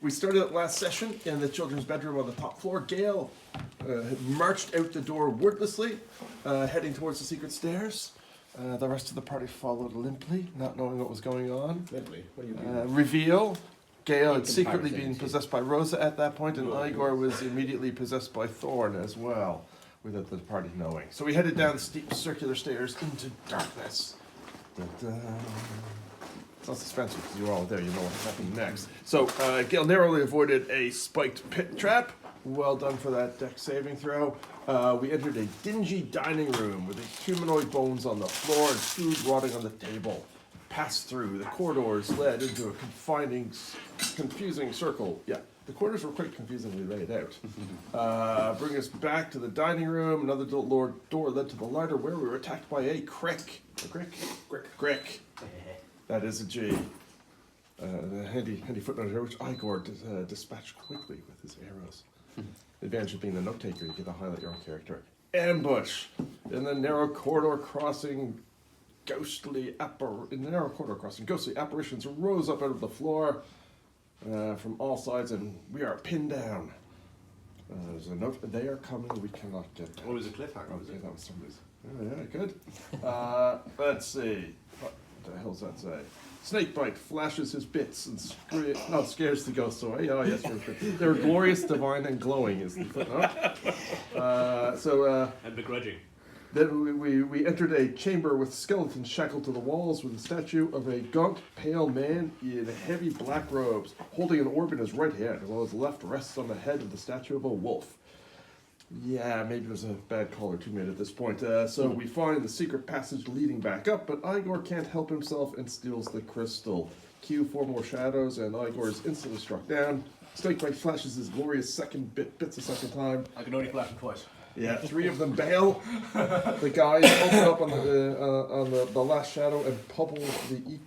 We started last session in the children's bedroom on the top floor. Gail marched out the door wordlessly, heading towards the secret stairs. The rest of the party followed limply, not knowing what was going on. Limply? What do you mean? Reveal. Gail had secretly been possessed by Rosa at that point, and Igor was immediately possessed by Thorn as well, without the party knowing. So we headed down the steep circular stairs into darkness. Da-da. It's not suspenseful because you're all there, you know what happened next. So Gail narrowly avoided a spiked pit trap. Well done for that deck saving throw. We entered a dingy dining room with humanoid bones on the floor and food rotting on the table. Passed through. The corridors led into a confusing circle. Yeah, the corridors were quite confusingly laid out. Bring us back to the dining room. Another door led to the larder where we were attacked by a crick. A crick? Crick. That is a G. The handy footnote here, which Igor dispatched quickly with his arrows. The advantage of being the note taker, you get to highlight your own character. Ambush in the narrow corridor crossing. Ghostly apparitions rose up out of the floor from all sides, and we are pinned down. There's a note. They are coming. We cannot get. What was a cliffhanger? Okay, that was somebody's. Yeah, good. Let's see. What the hell's that say? Snakebite flashes his bits and scares the ghosts away. Oh yes, they're glorious, divine, and glowing is the footnote. And begrudging. Then we entered a chamber with skeletons shackled to the walls with a statue of a gaunt, pale man in heavy black robes, holding an orb in his right hand, while his left rests on the head of the statue of a wolf. Yeah, maybe there's a bad call or two made at this point. So we find the secret passage leading back up, but Igor can't help himself and steals the crystal. Cue 4 more shadows, and Igor is instantly struck down. Snakebite flashes his glorious bits a second time. I can only flash him twice. Yeah, 3 of them bail. The guys open up on the last shadow and pummel the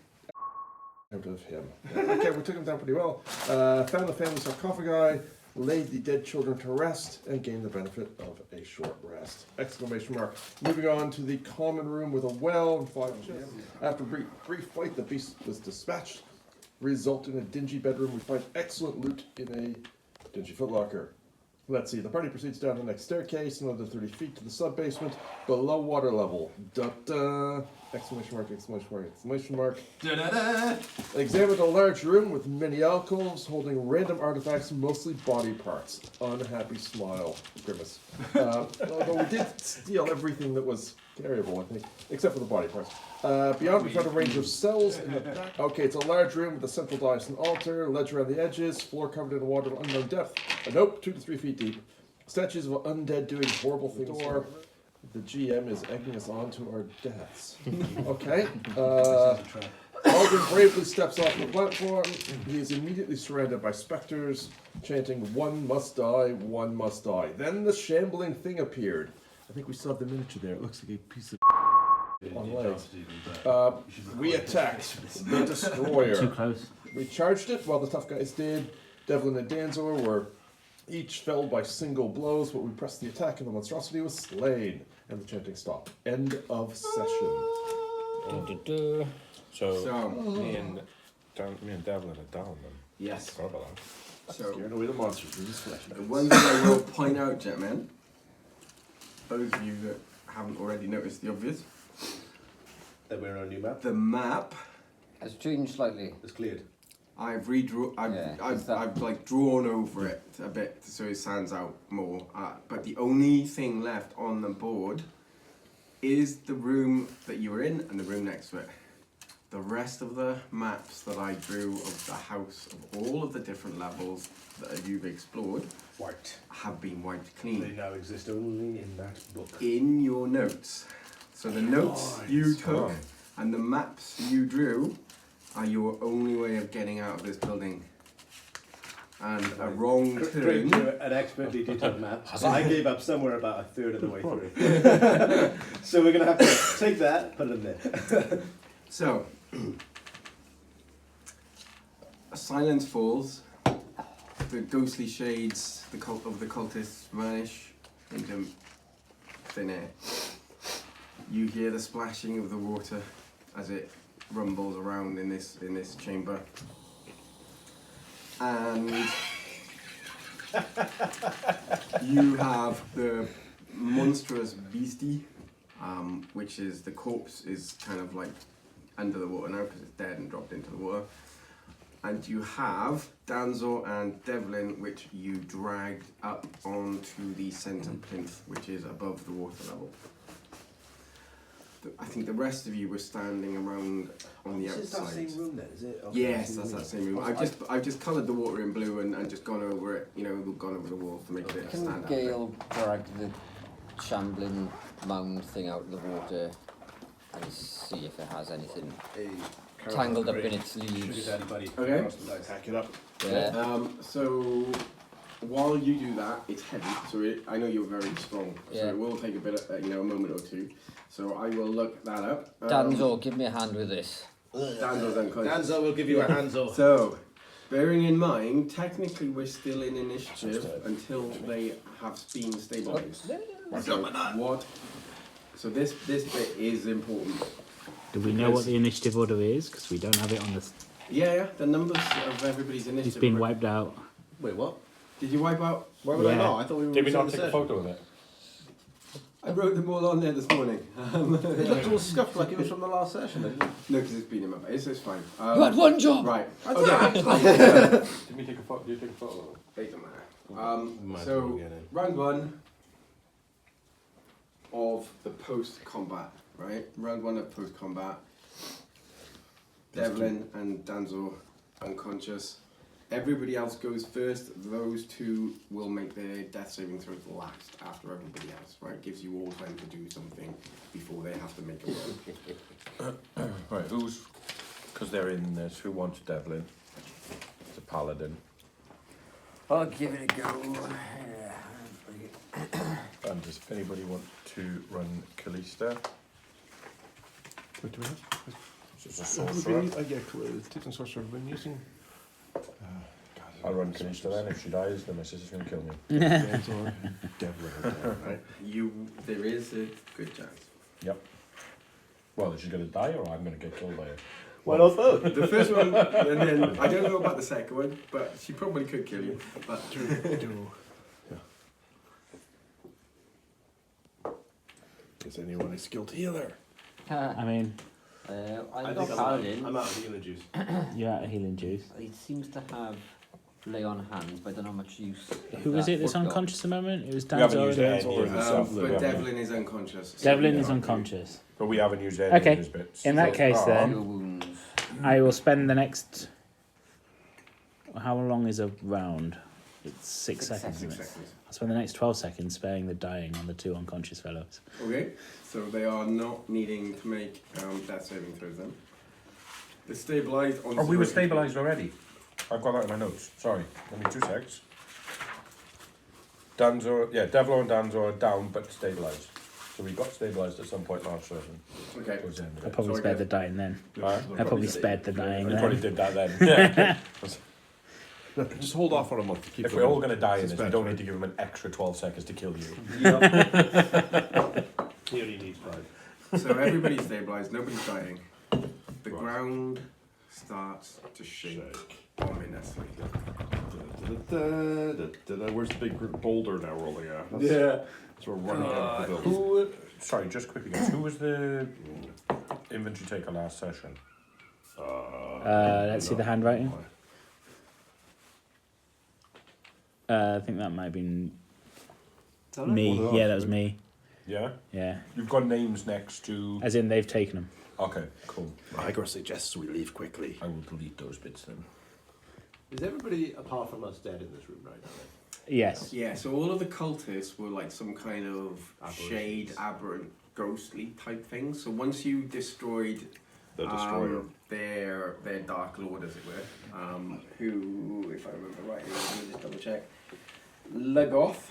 out of him. Okay, we took him down pretty well. Found the family sarcophagi, laid the dead children to rest, and gained the benefit of a short rest. Exclamation mark. Moving on to the common room with a well and 5 chests. After a brief fight, the beast was dispatched. Result in a dingy bedroom. We find excellent loot in a dingy footlocker. Let's see, the party proceeds down the next staircase, another 30 feet to the sub-basement, below water level. Da-da! Exclamation mark, exclamation mark, exclamation mark. Da-da-da! Examined a large room with many alcoves holding random artifacts, mostly body parts. Unhappy smile. Grimace. Although we did steal everything that was carryable, I think, except for the body parts. Beyond, we found a range of cells. Okay, it's a large room with a central dais and altar, ledge around the edges, floor covered in water of unknown depth. Nope, 2 to 3 feet deep. Statues of undead doing horrible things. The GM is egging us on to our deaths. Okay. Aldrin bravely steps off the platform. He is immediately surrounded by specters, chanting, "One must die, one must die." Then the shambling thing appeared. I think we still have the miniature there. It looks like a piece of on legs. We attacked the destroyer. Too close. We charged it while the tough guys did. Devlin and Danzor were each felled by single blows, but we pressed the attack and the monstrosity was slain. And the chanting stopped. End of session. So me and Devlin are down then. Yes. Sorry about that. So, Scared away the monsters. We're just flashing. the one thing I will point out, gentlemen, those of you that haven't already noticed the obvious, That we're on a new map. the map Has changed slightly. It's cleared. I've like drawn over it a bit so it stands out more. But the only thing left on the board is the room that you were in and the room next to it. The rest of the maps that I drew of the house of all of the different levels that you've explored White. have been wiped They clean now exist only in that book. in your notes. So the notes you took and the maps you drew are your only way of getting out of this building. And a wrong Great, turn. an expertly detailed map. I gave up somewhere about a third of the way through. So we're going to have to take that, put it in there. So, a silence falls. The ghostly shades, the cult of the cultists vanish into thin air. You hear the splashing of the water as it rumbles around in this chamber. and you have the monstrous beastie, which is the corpse is kind of like under the water now because it's dead and dropped into the water. And you have Danzo and Devlin, which you dragged up onto the centre plinth, which is above the water level. I think the rest of you were standing around on the outside. Is that same room then, is it? Okay. Yes, that's that same room. I've just coloured the water in blue and just gone over it, you know, gone over the walls to make it Can stand out. Gale drag the shambling mound thing out of the water and see if it has anything tangled up in its leaves? Okay. Pack it up. Yeah. So while you do that, it's heavy. So I know you're very strong. So Yeah. it will take a bit of, a moment or two. So I will look that up. Danzo, give me a hand with this. Danzo's unconscious. Danzo will give you a hands-off. So, bearing in mind, technically we're still in initiative until they have been stabilised. So what? So this bit is important. Do we know what the initiative order is? Because we don't have it on this. Yeah, the numbers of everybody's initiative. It's been wiped out. Wait, what? Did you wipe out? Why would I Yeah. not? I thought we were Did we in not the take a session. photo of it? I wrote them all on there this morning. It looked all scuffed like it was from the last session. Didn't it? No, because it's been in my face. It's fine. You had one job! Right. I Okay. Did we take a photo? Did you take a photo? It doesn't matter. Might as So well get in. round one of the post-combat, right? Round one of post-combat. Devlin and Danzo unconscious. Everybody else goes first. Those two will make their death saving throws last after everybody else, right? Gives you all time to do something before they have to make a roll. Right, who's... Because they're in this, who wants Devlin? It's a paladin. I'll give it a go. And does anybody want to run Callista? What do we have? It's a Have we sorcerer. been, yeah, Titan Sorcerer. I've been using. I'll run Callista then. If she dies, the missus is going to kill me. Danzo, Devlin, right? There is a good chance. Yep. Well, is she going to die or I'm going to get killed by her? Why not both? The first one, and then I don't know about the second one, but she probably could kill you. But Is anyone a skilled healer? I mean, I'm not paladin. I'm out of healing juice. you're out of healing juice. It seems to have lay on hands, but I don't know how much use. Who was that it that's would got. unconscious at the moment? It was We haven't Danzo. used any of the stuff that we but haven't- Devlin is unconscious. so Devlin you is can't unconscious. But we haven't used any Okay, of his bits. in that case then- Cure wounds. I will spend the next. How long is a round? It's 6 seconds. do. Isn't 6 it? seconds. I'll spend the next 12 seconds sparing the dying on the two unconscious fellows. Okay, so they are not needing to make death saving throws then. They're stabilised on. Oh, we were 0 HP. stabilised already. I've got that in my notes. Sorry, give me 2 secs. Danzo, yeah, Devlin and Danzo are down but stabilised. So we got stabilised at some point last session. Okay. Towards the end of I it. probably So spared again- the dying then. Alright. I probably spared the dying We probably then. did that then. Yeah. Just hold off for a month. Keep If them we're all in going to die in this, we suspense, don't right? need to give him an extra 12 seconds to kill you. He only needs 5. So everybody's stabilised, nobody's dying. The ground starts to shake ominously. Where's the big boulder now rolling out? So we're running out of the building. Who? Sorry, just quickly, guys. Who was the inventory taker last session? Let's see the handwriting. I think that might have been me. Well, Yeah, that was me. Yeah? Yeah. You've got names next to... As in, they've taken them. Okay, cool. Igor suggests we leave quickly. I will delete those bits then. Is everybody apart from us dead in this room right now? Yes. Yeah, so all of the cultists were like some kind of Aberrations. shade, aberrant, ghostly type thing. So once you destroyed The destroyer. their Dark Lord, as it were, who, if I remember right, let me just double check. Lagoth.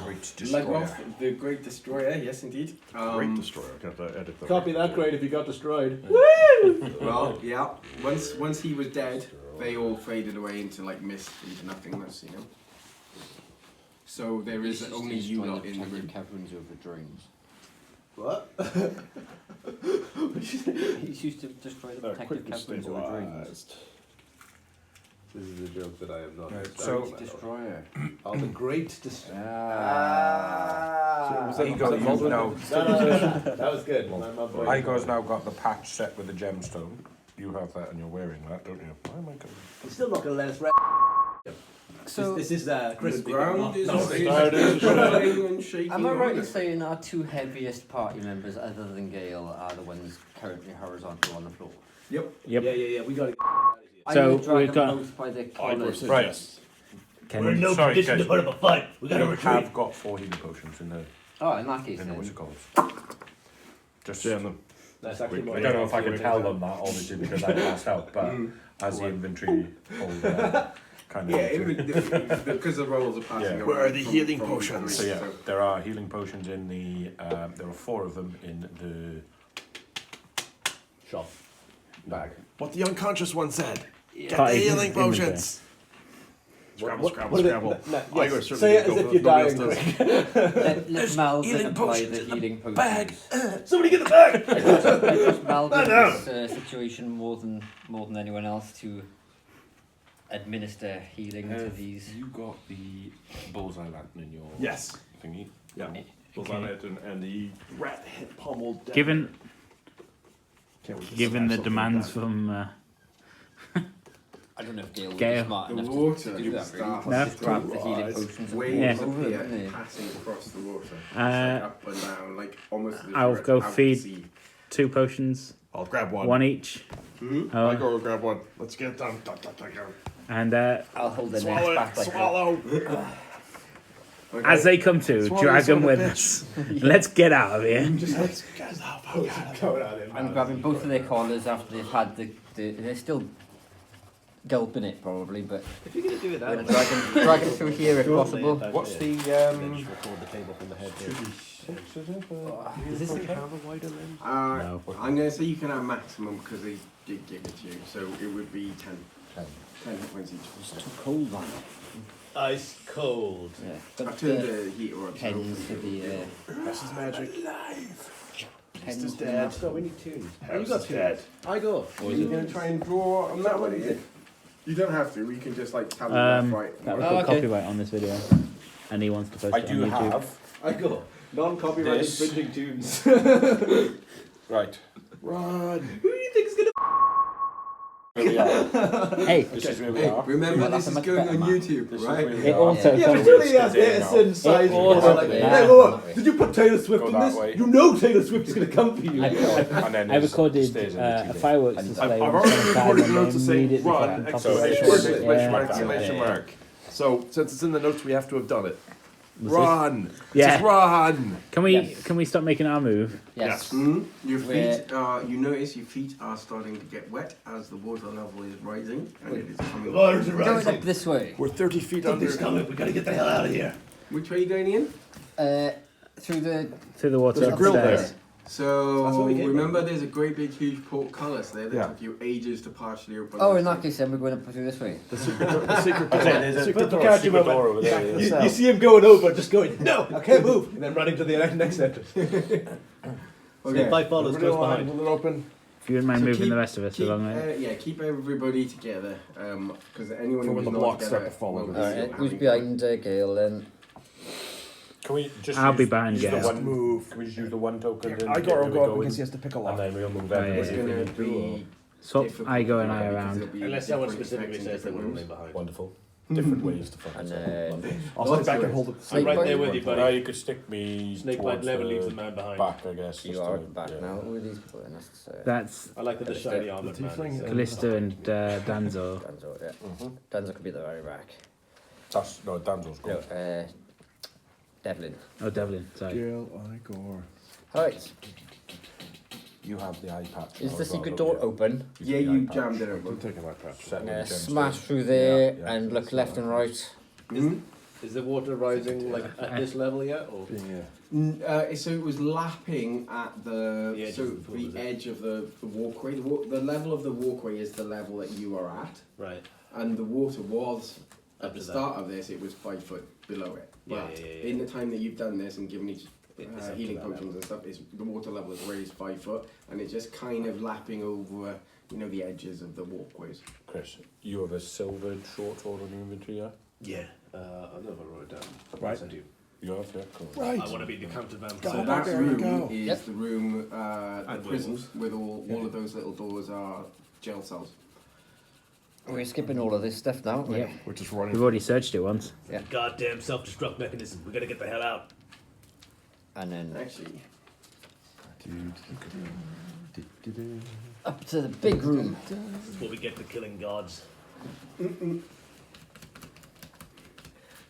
Great destroyer. Lagoth, the Great Destroyer, yes indeed. Great destroyer. I can't edit that. Can't be that great if he got destroyed. Well, yeah. Once he was dead, they all faded away into like mist, into nothingness, you know. So there is only you lot in the room. Caverns over drains. What? He's used to destroy the protective caverns over drains. This is a joke that I am not. Right, expecting. so- Destroyer. Oh, the Great Destroyer. So was that- Igor, was that you've Baldwin? now, That was good. Igor's now got the patch set with the gemstone. You have that and you're wearing that, don't you? Why am I going? He's still not going to let us rest. So, This is Chris The speaking. ground is Started shaking and shaking. am I right in on it. saying our two heaviest party members, other than Gale, are the ones currently horizontal on the floor? Yep. Yep. Yeah. We got to. I So, would drag we've them got- both by their Igor collars. said Right. yes. Can no Sorry, condition guys. to put up a fight. We got to We retreat. have got 4 healing potions in the, Oh, in that case in the what's then. it called? Just, Jam them. That's I actually more don't know if I can effective tell way to them that, obviously, because I passed out, but as the inventory holder, kind of. Yeah, because the rolls are passing Yeah. around. Where are the from- healing from potions? So three, yeah, there are healing potions in the. There are 4 of them in the shop. bag. What the unconscious one said. Get the Party healing inventory. potions. Scrabble, scrabble, what are they- scrabble. yes. Igor certainly Say it didn't as go if you're for nobody dying else quick. Let Mal healing apply potions the in the healing potions. bag. Somebody get the bag. I trust Mal in this situation more than anyone else to administer healing to these. You got the bullseye lantern in your Yes. thingy. Yeah. Bullseye lantern and the rat head pummeled down. Given Can't wait to given smash the something demands like that. from I don't know if Gale would Gale. be smart The enough water to do that. starts Really. No. Just grab the healing rise, potions and waves walk over appear, them, wouldn't they? passing across the water. It's Uh, like up and down, like almost as if I'll you're go out at feed- sea. 2 potions, I'll grab one. one each. Hmm? Oh, Igor will grab one. Let's get it done. Dun, dun, dun, dun. and I'll hold their necks Swallow back it. like Swallow. Okay. as they come to, Swallow drag the son them of a with bitch. us. Let's get out of here. Just let's get the fuck out of here. I'm grabbing both of their collars after they've had they're still gulping it probably, but If you're going to do it I'm that gonna way. drag them through here if possible. What's the Then just record the table from the head here. 6, is it? Does this thing have a wider lens? No. I'm going to say you can have maximum because they did give it to you, so it would be 10. 10. 10 hit points each. It's too cold, man. Ice cold. Yeah. I But turned the heater up. pens to the This is magic. pens is to the dead. map. We need tunes. You got dead. I go. Are you going to try and draw on that one? You don't have to. We can just like tell them left, right. That was Oh, called okay. copyright on this video, and he wants to post I it on do YouTube. have. I go. Non-copyrighted This. infringing tunes. Right. Run. Who do you think is going to... Here we are. Hey, This is where we Hey, are. remember Well, this that's is a much going better on map. YouTube, This is right? where we it are. also Yeah, comes but surely he has Stay a now. certain size. It also- Like, yeah. hey, what? Yeah. Did you put Taylor Swift Go in that this? way. You know Taylor Swift is going to come for you. I- And then I there's recorded stairs in a between. fireworks I've display. I've on already some recorded time the notes to and say immediately run, got exclamation copyright. mark, Yeah. exclamation mark, Yeah. exclamation Yeah. mark. So since it's in the notes, we have to have done it. Was Run. Yeah. Just run. Can we Yes. can we stop making our move? Yes. Your Where- feet, you notice your feet are starting to get wet as the water level is rising, and it is coming. Waters are Going rising. up this way. We're 30 feet under. Something's coming. We got to get the hell out of here. Which way are you going in? Through the Through the water There's a grill upstairs. there. So That's what we came remember, there's a great big huge portcullis there that Yeah. took you ages to partially open. Oh, in that case then we're going up through this way. The secret door. The secret door. I said there's a secret door. Catch secret him door over there. Yeah. You see him going over, just going, no, I can't move. And then running to the next entrance. Okay. Five follows Everybody close aligned, behind. with it open. If you wouldn't mind So moving keep- the rest of us Keep, along there. yeah, keep everybody together, because anyone For who's when the not blocks together start to fall will over. be Alright, having who's fun. behind Gale then? Can we just I'll use, be behind use the Gale. one Move. Can we just use the one token? Yeah, to Igor get will where go we're up going, because he has to pick a and lock. then we'll move yeah. everybody It's if going we to need to. or- be Swap difficult Igor and I because around. there'll be Unless someone different specifically effects in says they different want to rooms. leave behind. Wonderful. Different ways to fuck And yourself. then I'll What's sit back and yours? hold it. I'm right there with you, Now buddy. you could stick me Snake bite towards never the leaves the man behind. back, I guess. you just are to- at the back yeah. now. Who are these people then? That's That's I like the shiny armored The man. tiefling. so- Callisto and Danzo. Danzo, yeah. Mhm. Danzo could be at the very back. That's no, Danzo's No, gone. Devlin. Oh, Devlin. Sorry. Gail, Igor. Alright, You have the eye patch. is now the as well, secret don't door you? open? Use Yeah, the you eye patch. jammed it I'm over. taking my patch. Set with the gemstone. Smash through there Yeah. and look left and right. Is the water rising like at this level yet? Or? So it was lapping at the, The edge so of the pool, the is it? edge of the walkway. The level of the walkway is the level that you are at, Right. and the water was Up at the to start of this. It was 5 foot below it. Yeah, But yeah, yeah, in the time that you've done this and given each It's up to healing that potions level. and stuff, the water level is raised 5 foot, and it's just kind of lapping over you know, the edges of the walkways. Chris, you have a silvered short sword on your inventory, yeah? Yeah. I don't know if I wrote it down. Right. Yes, I do. You have, yeah? Cool. Right. I want to be the counterbalance. Go So back, that there you room go. is Yep. the room, the And prison, werewolves. with all of those little doors are jail cells. We're skipping all of this stuff now. Yep. We're just running. We've already searched it once. Goddamn self-destruct mechanism. We gotta get the hell out. And then Actually, up to the big room. Before we get to killing gods.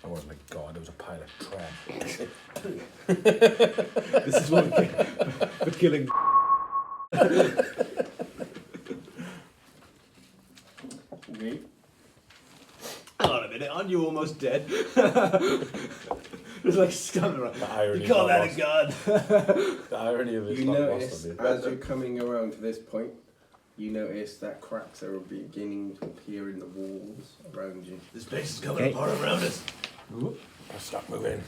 I wasn't a god, it was a pile of trash. This is what we get for killing. okay. Hang on a minute, aren't you almost dead? It's like scum around. The irony You call of that a lost. god? The irony of it's You not notice lost on me. as you're coming around to this point, you notice that cracks are beginning to appear in the walls around you. This place is coming Okay. apart around us. Stop moving.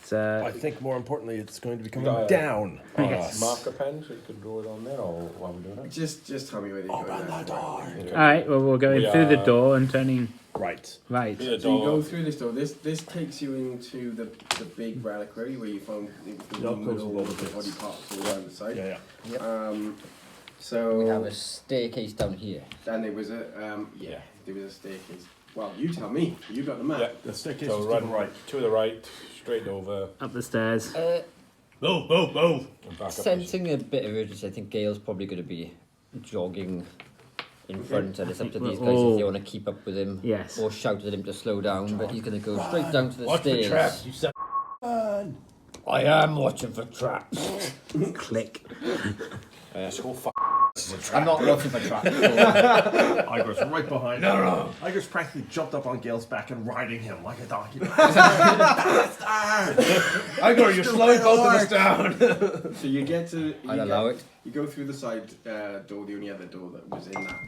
It's I think more importantly, it's going to be coming Yeah. down on Yes. us. Marker pen, so you could draw it on there, or while we're doing it? Just tell me where you're going. Open the door. Okay. all right. Well, we're going We through the are- door and turning Right. right. Yeah, So you go door. through this door. This takes you into the big reliquary where you found the Yeah, room with close all the of the bits. body parts all around the side. Yeah, yeah. So We have a staircase down here. and there was a there was a staircase. Well, you tell me. You got the map. Yeah. The staircase So is to run the right. to the right, straight over, Up the stairs. Move, move, move. and back up. Sensing a bit of urgency, I think Gail's probably going to be jogging in front, and it's up to we're these guys if all- they want to keep up with him Yes. or shout at him to slow down. But he's going to go straight down to the Watch the stairs. traps, you son. I am watching for traps. Click. This whole I'm not watching for traps. Iger's right behind. No. Iger's practically jumped up on Gale's back and riding him like a donkey. I go, you're slowing both of us down. So you get to. I'll allow it. You go through the side door, the only other door that was in that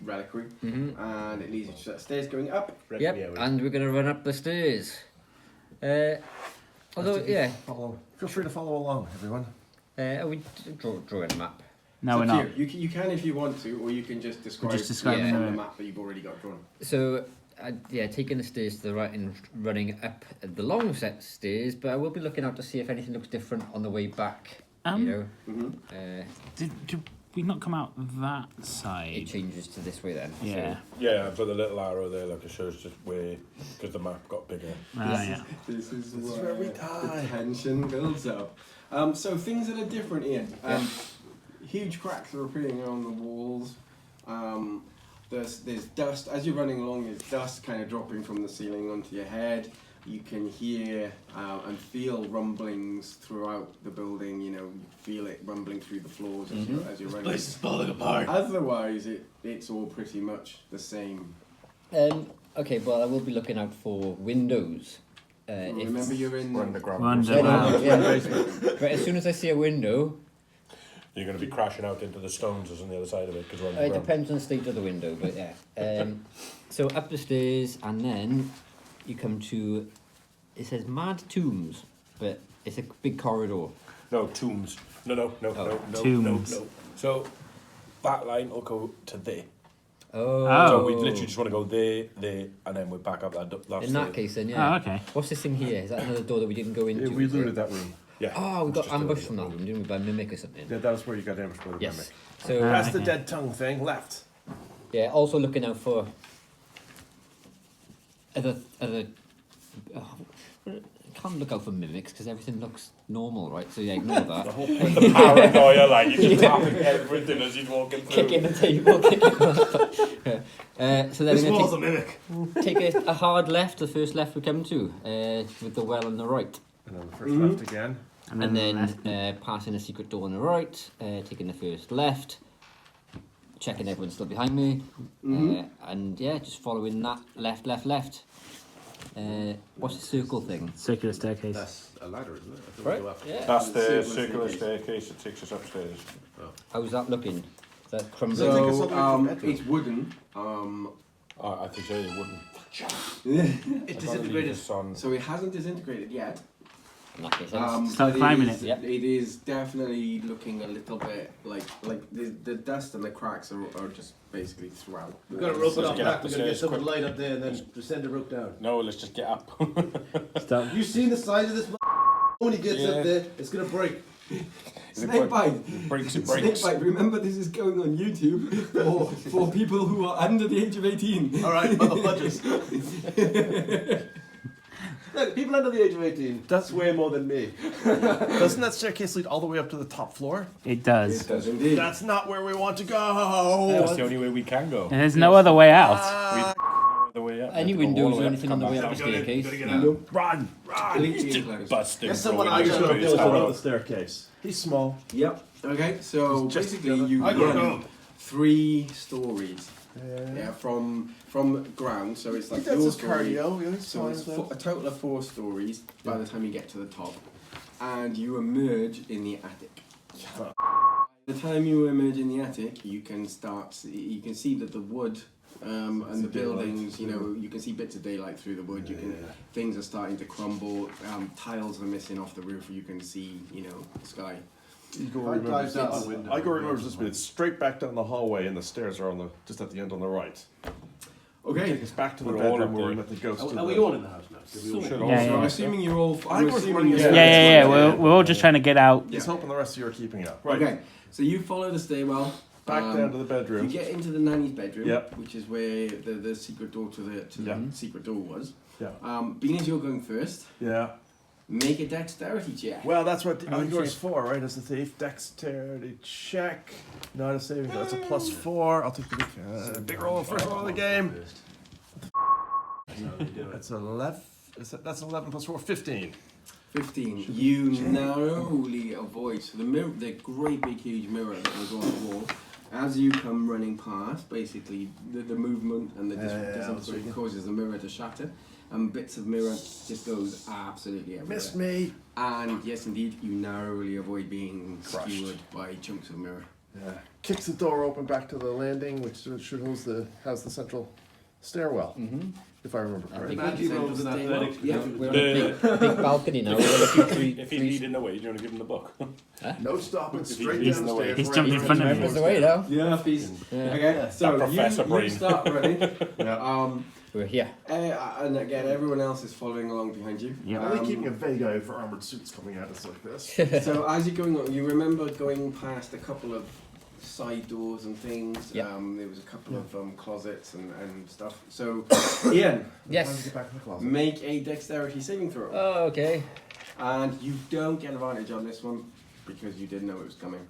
reliquary, and it leads you to that stairs going up. Yep, and we're going to run up the stairs. Although, yeah, Feel free to follow along, everyone. are we drawing a map? No, we're It's up not. to you. You can if you want to, or you can just describe, describe from the- the map that you've already got drawn. So, yeah, taking the stairs to the right and running up the long set stairs, but I will be looking out to see if anything looks different on the way back. You know, Did we not come out that it side? changes to this way then. Yeah. Yeah, I've got the little arrow there, like it shows just where, because the map got bigger. Yeah. This is where we the die. tension builds up. So things that are different here. Huge cracks are appearing on the walls. There's dust as you're running along. There's dust kind of dropping from the ceiling onto your head. You can hear and feel rumblings throughout the building. You know, you feel it rumbling through the floors as you're running. This is falling apart. Otherwise, it's all pretty much the same. Okay, well, I will be looking out for windows. Remember, you're in. We're underground. Underground. But as soon as I see a window, You're going to be crashing out into the stones that's on the other side of it, because we're it underground. depends on the state of the window, but yeah. So up the stairs, and then you come to, it says Mad Tombs, but it's a big corridor. No, tombs. No. Tombs. No. So, that line will go to there. Oh. So we literally just want to go there, and then we're back up that In that case, then, yeah. Oh, okay. What's this thing here? Is that another door that we didn't go into? We is it? looted that room. Yeah. Oh, we it's got just a ambushed little from that room. room, didn't we? By mimic or something. Yeah, that was where you got ambushed by the Yes. mimic. So Past the okay. dead tongue thing, left. yeah, also looking out for other. Can't look out for mimics because everything looks normal, right? So yeah, ignore that. The paranoia, like, you're just tapping everything as he's walking through. Kicking the table, so then This we're wall's a gonna mimic. take a hard left, the first left we come to, with the well on the right. And then the first left again. And then left. passing a secret door on the right, taking the first left, checking everyone's still behind me, and yeah, just following that left. What's the circle thing? Circular staircase. That's a ladder, isn't it? I think Right. we go up. Yeah. That's the Circular circular staircase. staircase that takes us upstairs. How's that looking? Is that crumbling? So- take us all the way to the bedroom. It's wooden. I think so, you wouldn't. It I gotta leave disintegrated. this on. So it hasn't disintegrated yet. That Start but climbing is, it. Yep. It is definitely looking a little bit like the dust and the cracks are just basically throughout. We've got to rope it Let's up get up back. the We're going to get stairs someone quick. light up there and then send the rope down. No, let's just get up. Start. You seen the size of this? When he gets Yeah. up there, it's going to break. Snakebite. Breaks, it breaks. Snakebite. Remember, this is going on YouTube for people who are under the age of 18. All right, mother fudges. Look, people under the age of 18. That's way more than me. Doesn't that staircase lead all the way up to the top floor? It does. It does indeed. That's not where we want to go. That's the only way we can go. And there's no other way out. The way up. Any We have to go all windows the or up, anything come on the way back up the down. staircase? Run! Completely enclosed. Busting. There's someone through I it. just It's got to hard. build up the staircase. He's small. Yep. Okay. So Just basically, the you I gotta run go. 3 stories. Yeah. From ground. So it's like That's your his story. cardio. Yeah, he's So fine it's with that. a total of 4 stories by the time you get to the top, and you emerge in the attic. By the time you emerge in the attic, you can see that the wood and the buildings, you know, you can see bits of daylight through the wood. Things are starting to crumble. Tiles are missing off the roof. You can see, you know, the sky. Igor remembers out this. the window. Igor remembers this bit. It's straight back down the hallway, and the stairs are just at the end on the right. Okay. It's back to the We're all bedroom up where we there. met the ghost. Are we all in the house now? Did we all- Should Yeah, all yeah. So I'm yeah. assuming you're all. I I'm was assuming running you're the Yeah, yeah, yeah. We're all just trying to get out. He's hoping the rest of you are keeping up. Right. Okay. So you follow the stairwell. Back down to the You bedroom. get into the nanny's bedroom, Yep. which is where the secret door to the Yeah. secret door was. Yeah. Being as you're going first, Yeah. make a dexterity check. Well, that's what Oh, Igor's shit. for, right? As a thief, dexterity check. Not a saving throw. That's a +4. I'll take the big roll, first roll of the game. That's 11. That's 11 plus 4, 15. 15. You narrowly avoid so the great big huge mirror that was on the wall. As you come running past, basically the movement and the disintegration causes the mirror to shatter, and bits of mirror just goes absolutely everywhere. Missed me. And yes, indeed, you narrowly avoid being Crushed. skewered by chunks of mirror. Yeah. Kicks the door open back to the landing, which should house the central stairwell, if I remember correctly. Maggie rolls an athletics. Yeah. We're on a big balcony now. We're looking three, If he's leading the way, do you want to give him the book? No stopping, straight he's down in the the way. stairs. He's right jumped in into front of the me. Remembers the way now. Yeah, please. Yeah. Okay, so Professor you Brain. start running. Yeah. We're here. And again, everyone else is following along behind you. Yeah. I'm only keeping a vague eye for armored suits coming at us like this. So as you're going on, you remember going past a couple of side doors and things. Yeah. There was a couple of closets and stuff. So, Ian, Time to Yes. get back in the closet. make a dexterity saving throw. Oh, okay. And you don't get advantage on this one because you didn't know it was coming.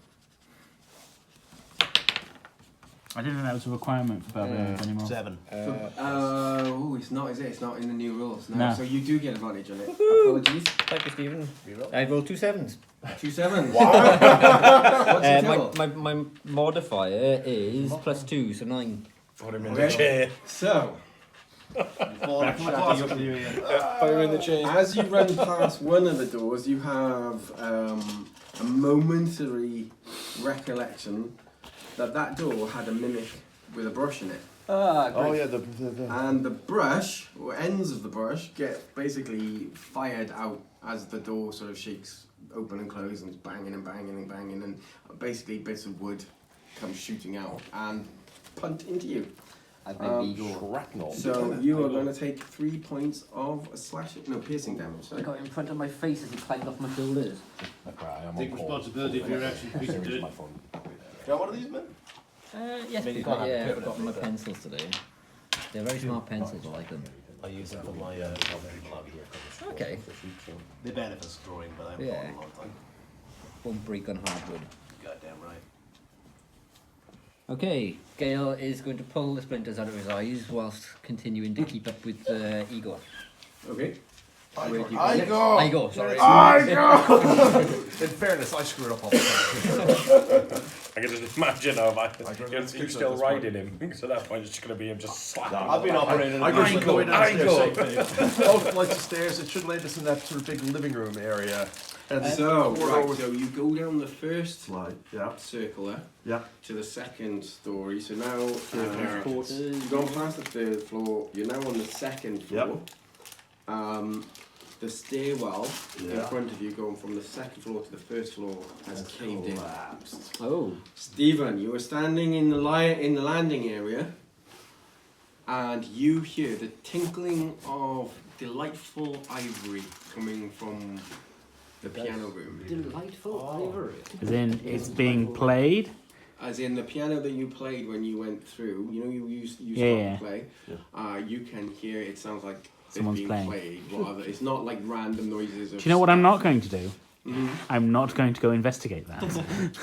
I didn't know that was a requirement for barbarians anymore. 7. Oh, it's not, is it? It's not in the new rules. No. No. So you do get advantage on it. Apologies. Thank you, Stephen. I rolled 2 7s. 2 7. What's your total? My modifier is +2, so 9. Put him in Okay. the chair. So, Back from the closet to you, Ian. Put him in the chair. as you run past one of the doors, you have a momentary recollection that door had a mimic with a brush in it. Oh yeah, the And the brush, or ends of the brush, get basically fired out as the door sort of shakes open and close and banging and banging and banging, and basically bits of wood come shooting out and punt into you. shrapnel. So you are going to take 3 points of piercing damage. I Sorry. got it in front of my face as he climbed off my shoulders. Take responsibility for your actions. Piece of dirt. My phone. Got one of these, man? Yes, Maybe I've got, you yeah, can't I've got my pencils today. They're very smart pencils, I like them. I use them for my club. Okay. They benefit drawing, but I haven't Yeah. got a long time. Won't break on hardwood. Goddamn right. Okay, Gale is going to pull the splinters out of his eyes whilst continuing to keep up with Igor. Okay. Igor, sorry. In fairness, I screwed up all the time. I can just imagine how don't you're know still this riding him. So that point, it's just going to be him just slapping. I've been operating I go the way downstairs. Igor. All flights of stairs. It should land us in that sort of big living room area. And So, corridor right, so you go down the first slide. Yeah. circle there Yeah. to the second story. So now Quarters. you've gone past the third floor. You're now on the second floor. the stairwell in front of you, going from the second floor to the first floor, has caved in. Oh. Stephen, you are standing in the landing area, and you hear the tinkling of delightful ivory coming from the piano room. Delightful ivory. As in, it's being played. As in the piano that you played when you went through, you know, you used Yeah. to play. You can hear it sounds like Someone's it's playing. being played. Rather, it's not like random noises. Do you know what I'm not going to do? Mhm. I'm not going to go investigate that.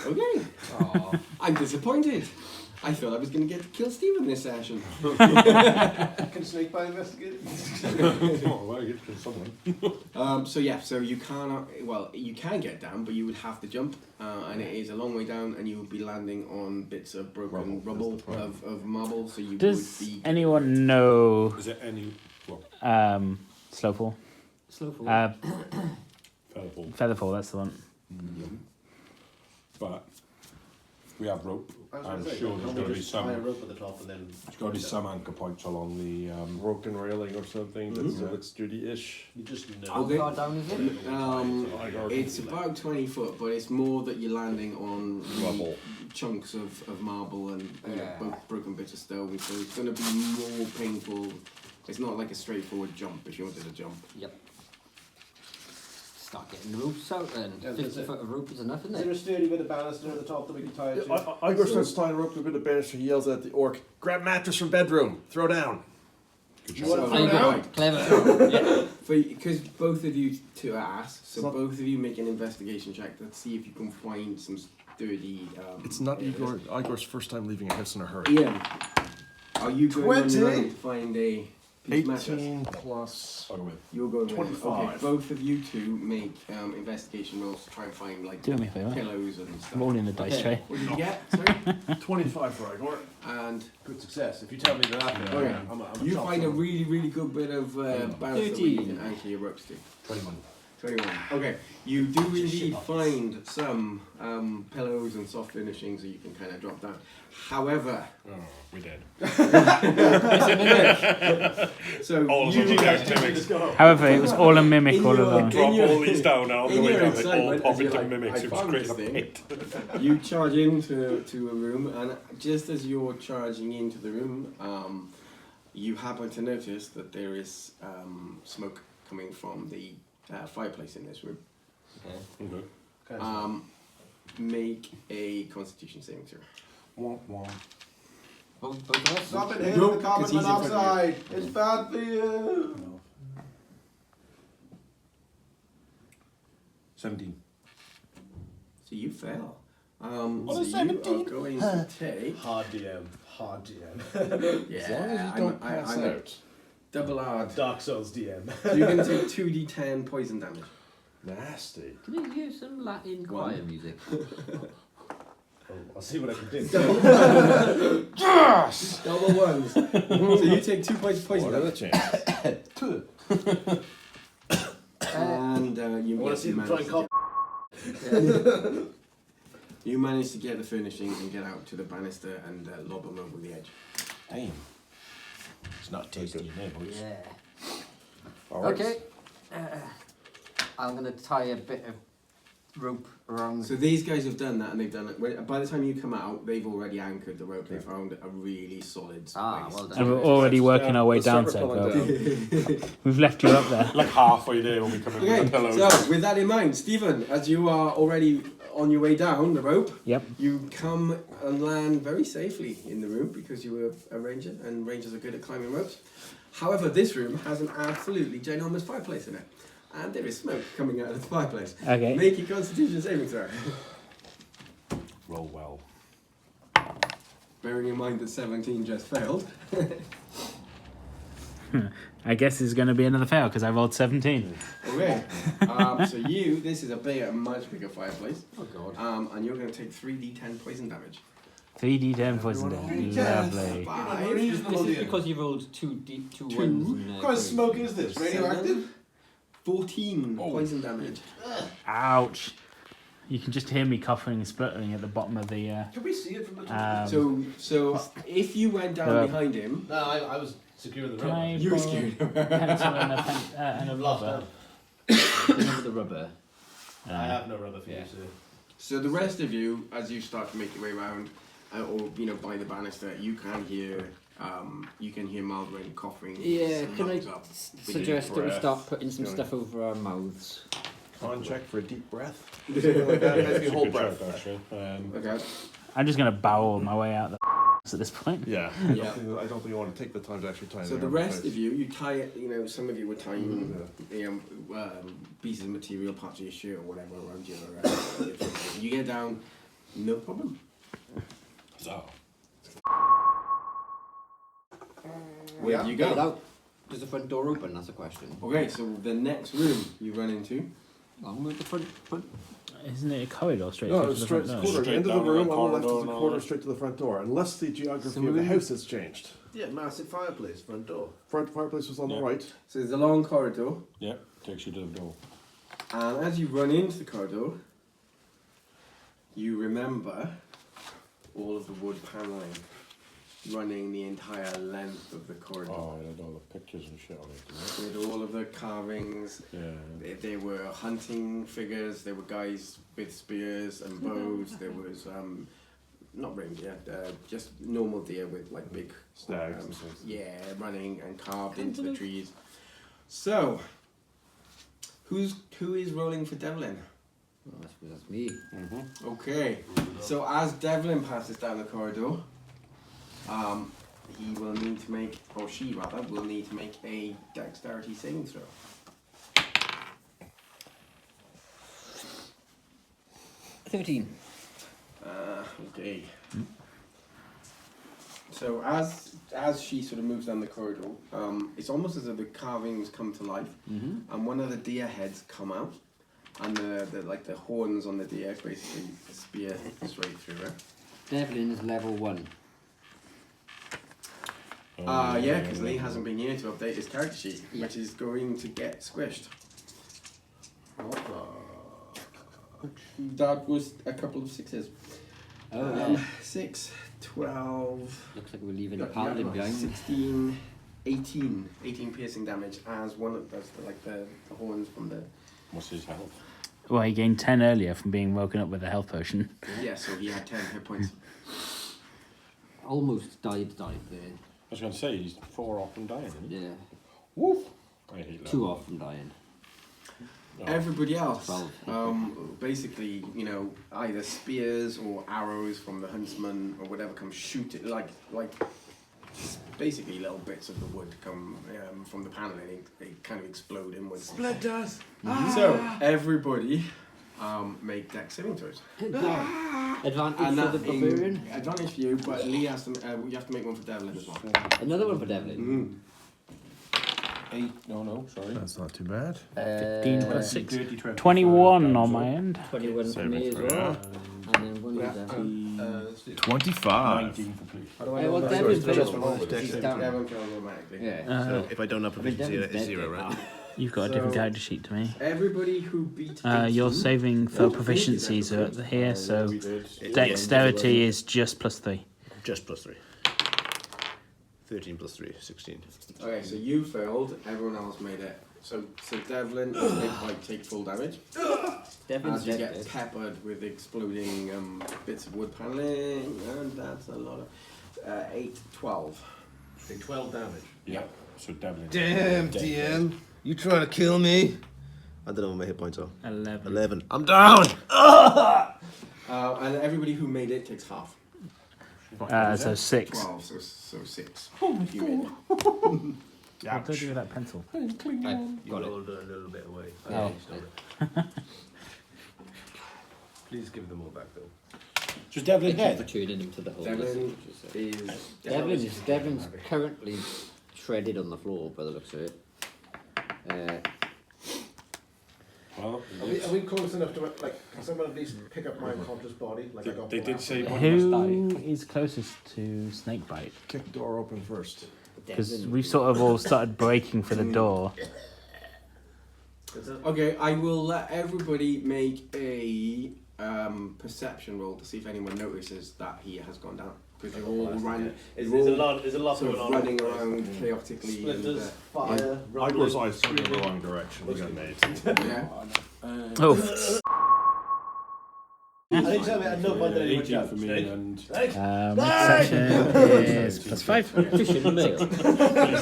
Okay. I'm disappointed. I thought I was going to get to kill Stephen this session. Can Snake Bite investigate? Oh, well, you get someone. So you cannot. Well, you can get down, but you would have to jump, and it is a long way down, and you would be landing on bits of broken rubble of marble. So you Does would be. anyone know Is there any... What? Slowfall? Slowful. Featherfall. Featherfall, that's the one. But we have rope. I was I'm gonna say, sure can't there's we going to be just tie a some... rope at the top and then... There's got to be some anchor points along the... Broken railing or something that's sturdy-ish. You just know. How far down is it? It's about 20 foot, but it's more that you're landing on Rubble. chunks of marble and Yeah. broken bits of stone, so it's going to be more painful. It's not like a straightforward jump if you wanted to jump. Yep. Start getting ropes out then. Yeah, 50 foot of rope is enough, isn't Is there it? a sturdy bit of banister at the top that we can tie it to? Igor starts tying a rope to a bit of banister. He yells at the orc, "Grab mattress from bedroom. Throw down." You want to So- throw Clever. down? Clever. Yeah. Because both of you two ass, so It's not- both of you make an investigation check to see if you can find some sturdy. It's not areas. Igor's first time leaving a house in a hurry. Ian, are you going on your 20? own to find a piece of mattress? 18 plus... I'll go with. You're going with it. 25. Okay, both of you two make investigation rolls to try and find like Do me a favour. pillows and stuff. Rolling the dice Okay. tray. What did you get? Sorry. 25 for Igor. And Good success. If you tell me that happened, Okay. I'm you top find a dog. really good bit of banister where you 13. can anchor your ropes to. 21. 21. Okay, you do indeed find some pillows and soft furnishings that you can kind of drop down. However, Oh, we're dead. so All of you, them next to mimics. However, it was all a mimic In all your- along. Drop your- all these down now. in The way your down, they all excitement, pop as you're into like, mimics. I It found creates this a thing. pit. you charge into a room, and just as you're charging into the room, you happen to notice that there is smoke coming from the fireplace in this room. Okay. Make a Constitution saving throw. Womp womp. Both of us? Stop it hitting Nope, the 'cause he's carpet in front of outside. It's bad for you. 17. So you fail. On So a you 17? are going to take. Hard DM. Hard DM. Yeah, As long as you don't pass I'm out. double hard. Dark Souls DM. So you're going to take 2d10 poison damage. Nasty. Can you use some Latin choir music? Oh, I'll see what I can do. Yes! Double ones. So you take 2 points of poison What are the damage. chances? And you I want to see them try and call. You manage to get the furnishings and get out to the banister and lob them over the edge. Damn. It's not tasty in there, boys. Yeah. All right. Okay. I'm going to tie a bit of rope around. So these guys have done that, and they've done it. By the time you come out, they've already anchored the rope. They found a really solid space. Well done. And we're already working our way Let's down, start so rappelling we've left you up there. Like halfway there when we come in with Okay, the pillows. so with that in mind, Stephen, as you are already on your way down the rope, Yep. you come and land very safely in the room because you were a ranger, and rangers are good at climbing ropes. However, this room has an absolutely ginormous fireplace in it, and there is smoke coming out of the fireplace. Okay. Make a Constitution saving throw. Roll well. Bearing in mind that 17 just failed. I guess it's going to be another fail because I rolled 17. Okay, so this is a much bigger fireplace, Oh god. and you're going to take 3d10 poison damage. 3d10 poison damage. Lovely. 5, This is because you rolled two ones. And, What kind of smoke is this? Radioactive? 14 poison damage. Ouch. You can just hear me coughing and spluttering at the bottom of the... Can we see it from the top? So if you went down behind him, No, I was securing the Can rope. I you were borrow scared. a pencil and a I've lost rubber? out. Remember the rubber. I have no rubber for you, Yeah. sir. So the rest of you, as you start to make your way around, or by the banister, you can hear Maldwin coughing. Yeah, some can I lungs up. suggest that we breath. start putting some Going. stuff over our mouths? Con check for a deep breath. Something like that. Maybe It's a whole good breath. check, actually. Okay. I'm just gonna barrel my way out the at this point. Yeah. Yeah. I don't think you want to take the time to actually tie So it the around rest the of you tie it. Some of you were tying pieces of material, parts of your shirt or whatever around your. You get down, no problem. So. Where do you go? Without, does the front door open? That's a question. Okay, so the next room you run into. I'm with the front. Isn't it a corridor straight No, through it's to the straight. front It's door? quarter. End of the down the room on the left corridor is a and all quarter that. straight to the front door, unless the geography So of the we- house has changed. Yeah, massive fireplace, front door. Front fireplace was on the Yeah. right. So there's a long corridor, Yeah, takes you to the door. and as you run into the corridor, you remember all of the wood paneling running the entire length of the corridor. Oh, I had all the pictures and shit on it. With all of the carvings, Yeah. there were hunting figures, there were guys with spears and bows, there was not reindeer, just normal deer with like big Stags and things. yeah, running and carved into the trees. So, who is rolling for Devlin? Well, I suppose that's me. Okay, so as Devlin passes down the corridor, he will need to make, or she rather, will need to make a dexterity saving throw. 13. Okay. So as she sort of moves down the corridor, it's almost as if the carvings come to life, and one of the deer heads come out, and the horns on the deer basically spear straight through her. Devlin is level 1. Yeah, because Lee hasn't been here to update his character sheet, which is going to get squished. That was a couple of sixes. Oh, yeah. 6, 12, Looks like we're leaving a paladin behind. 16, 18. 18 piercing damage as one of those, the horns from the... What's his health? Well, he gained 10 earlier from being woken up with a health potion. Yeah, so he had 10 hit points. Almost died there. I was going to say, he's 4 off from dying, isn't he? Yeah. Woof! I hate that. 2 off from dying. Oh. Everybody else, 12. basically, either spears or arrows from the huntsman or whatever come shoot it, like basically little bits of the wood come from the paneling, they kind of explode inwards. Splinters. So, everybody make dex saving throws. Advantage And for the that barbarian. advantage for you, but Lee has to, you have to make one for Devlin as well. Another one for Devlin. 8, no, sorry. That's not too bad. 15 plus 6. Dirty 20. 21 on my end. 21 for me as Saving throw. well. And then one for Devlin. 25. 19 complete. Well, Devlin's very He's down. Devlin fails automatically. Yeah. So if I don't have I mean, proficiency, Devlin's it's dead 0, now. right? You've got a different So- character sheet to me. Everybody who beat 18, Your saving for proficiencies are here, so We did. dexterity is just plus 3. Just plus 3. 13 plus 3, 16. Okay, so you failed, everyone else made it. So Devlin, take full damage. Devlin's As you dead. get peppered with exploding bits of wood paneling, and that's a lot of 8, 12. Okay, 12 damage. Yep. So Devlin. Damn, Dead. DM, You trying to kill me? I don't know what my hit points are. 11. 11. I'm down! and everybody who made it takes half. So 6. 12, so 6. You made it. What did I do with that pencil? I You got it. rolled a little bit away. Oh. Please give them all back though. Just Devlin Thank you dead. for turning him to the whole. Devlin is... Devlin's currently shredded on the floor by the looks of it. Well, Are we close enough to can someone at least pick up my unconscious body? Like I got they the did last say one? one must die. Who is closest to Snakebite? Kick the door open first. Because we've sort of all started breaking for the door. Is it? Okay, I will let everybody make a perception roll to see if anyone notices that he has gone down. because you're all running. There's a lot Sort going of on. running around chaotically. Splinters, And, fire, Igor's rumbling, eyes pointing in the wrong direction again, mate. yeah. Oh, I didn't tell me at no point that anyone 18 for shouted. me Snake. and section is +5. Fishing male.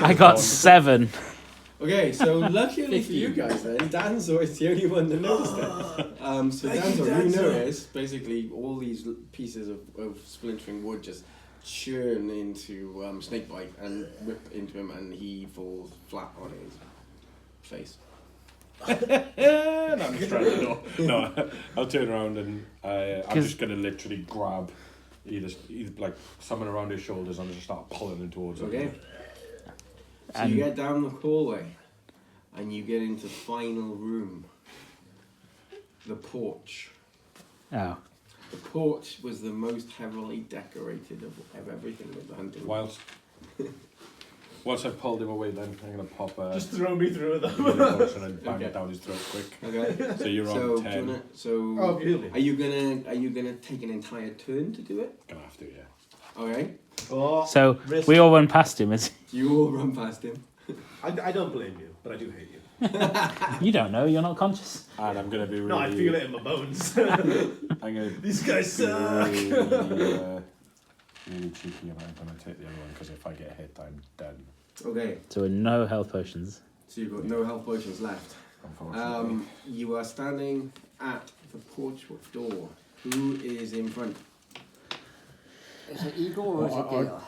I got 7. Okay, so luckily for you guys then, Danzor is the only one that noticed it. So Danzor, you notice basically all these pieces of splintering wood just churn into Snakebite and rip into him, and he falls flat on his face. and I'm just trying to know. No, I'll turn around and I'm just gonna literally grab either like someone around his shoulders and just start pulling him towards him. Okay. So And- you get down the hallway, and you get into the final room, the porch. Oh, The porch was the most heavily decorated of everything with the hunting. Once I've pulled him away, then I'm gonna pop a Just throw me through them. and then bang Okay. it down his throat quick. Okay. So you're So, on do you 10. wanna, Oh, beautiful. are you gonna take an entire turn to do it? Gonna have to, yeah. Okay. Oh, so risk. we all run past him. Is You all run past him. I don't blame you, but I do hate you. you don't know? You're not conscious. And I'm gonna be really. No, I feel it in my bones. I'm gonna These guys be suck. really cheeky, and I'm gonna take the other one because if I get hit, I'm dead. Okay. So no health potions. So you've got no health potions left. Unfortunately. You are standing at the porch door. Who is in front? Is it Igor or is it Gale?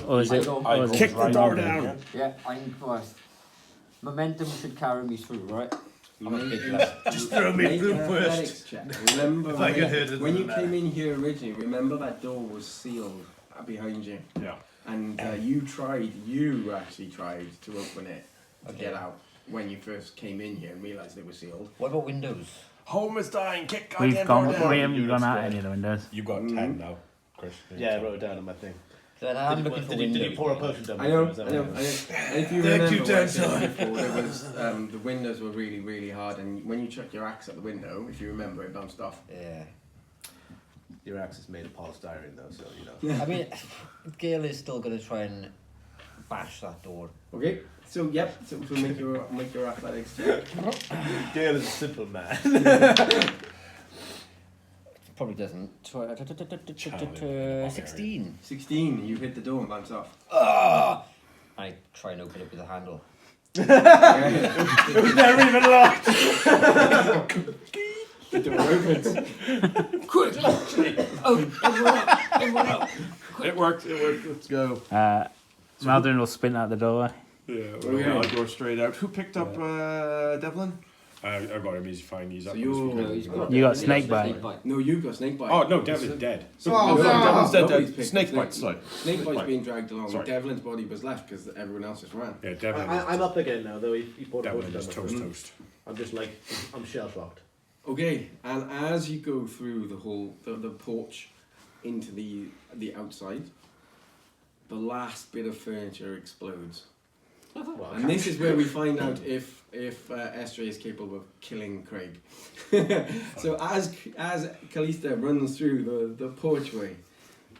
Or is it? Igor. Or is it Kick the door down. Yeah, I'm first. Momentum should carry me through, right? I'm a bit Make- less. Just throw me Make through an athletics first. check. Remember If I get hit, it when you doesn't came in here originally, remember that door was sealed behind you? Yeah. And you actually tried to open it to get out when you first came in here and realised it was sealed. What about windows? Home is dying. Kick We've goddamn gone. door down. We haven't gone out any of the windows. You've got 10 now, Chris. Yeah, I wrote it down on my thing. Then I'm looking for windows. Did you pour a potion down? I know. Is that And what it was? if you Thank remember you, what I said Dan. before, there was the windows were really, really hard, and when you chucked your axe at the window, if you remember, it bounced off. Yeah. Your axe is made of polystyrene though, so you know. I mean, Gale is still going to try and bash that door. Okay. So make your athletics check. Gale is a simple man. Probably doesn't. 16. 16. You hit the door and bounce off. I try and open it with a handle. It was never even locked. The door opens. Quick! It worked. Let's go. Maldron will sprint out the doorway. Yeah, Okay. I'll go straight out. Who picked up Devlin? I got him, he's fine, he's So up. you're- No, he's got, You got he's snakebite. No, you've got snakebite. Oh, no, Devlin's dead. Oh, no, Devlin's dead. nobody's picked Snake Snake- bite. Sorry. Snakebite's being dragged along. Sorry. Devlin's body was left because everyone else just ran. Yeah, Devlin I'm up again now, though. He poured a Devlin potion is down my throat. toast. I'm just like, I'm shell shocked. Okay, and as you go through the porch into the outside, the last bit of furniture explodes. Well, And this is where we find out if Esther is capable of killing Craig. So as Callista runs through the porchway,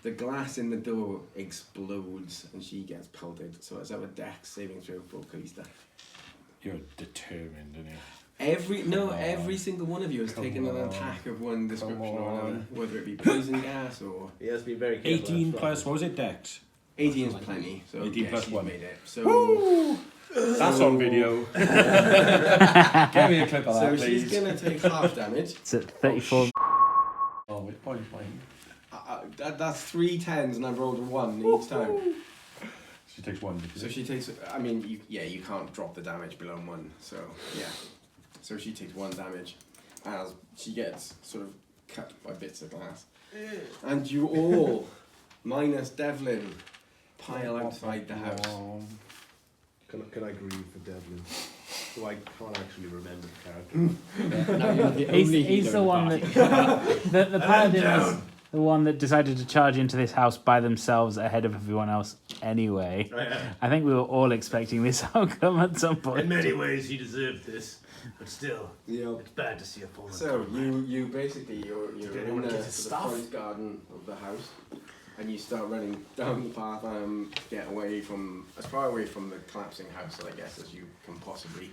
the glass in the door explodes and she gets pelted. So let's have a dex saving throw for Callista. You're determined, aren't you? Every single one of you has taken an attack of one description or another, whether it be poison gas or he has to be very careful. 18 plus, what was it, Dex? 18 is plenty. So 18 yes, plus you've 1. made it. So That's on video. Give me a clip of so that, she's please. gonna take half damage. It's at 34. Oh, which point, mine? That's 3 10s and I've rolled a 1 each time. She takes 1. So she takes. I mean, you can't drop the damage below 1. So yeah. So she takes 1 damage as she gets sort of cut by bits of glass. And you all, minus Devlin, pile outside the house. Can I grieve for Devlin? So I can't actually remember the character. now you're the He's, only he's healer the in one party. that the paladin is the one that decided to charge into this house by themselves ahead of everyone else anyway. I think we were all expecting this outcome at some point. In many ways, he deserved this, but still, Yeah. it's bad to see a fallen. So you basically you're Did in anyone the get his sort of stuff? front garden of the house, and you start running down the path and get away from, as far away from the collapsing house, I guess, as you can possibly.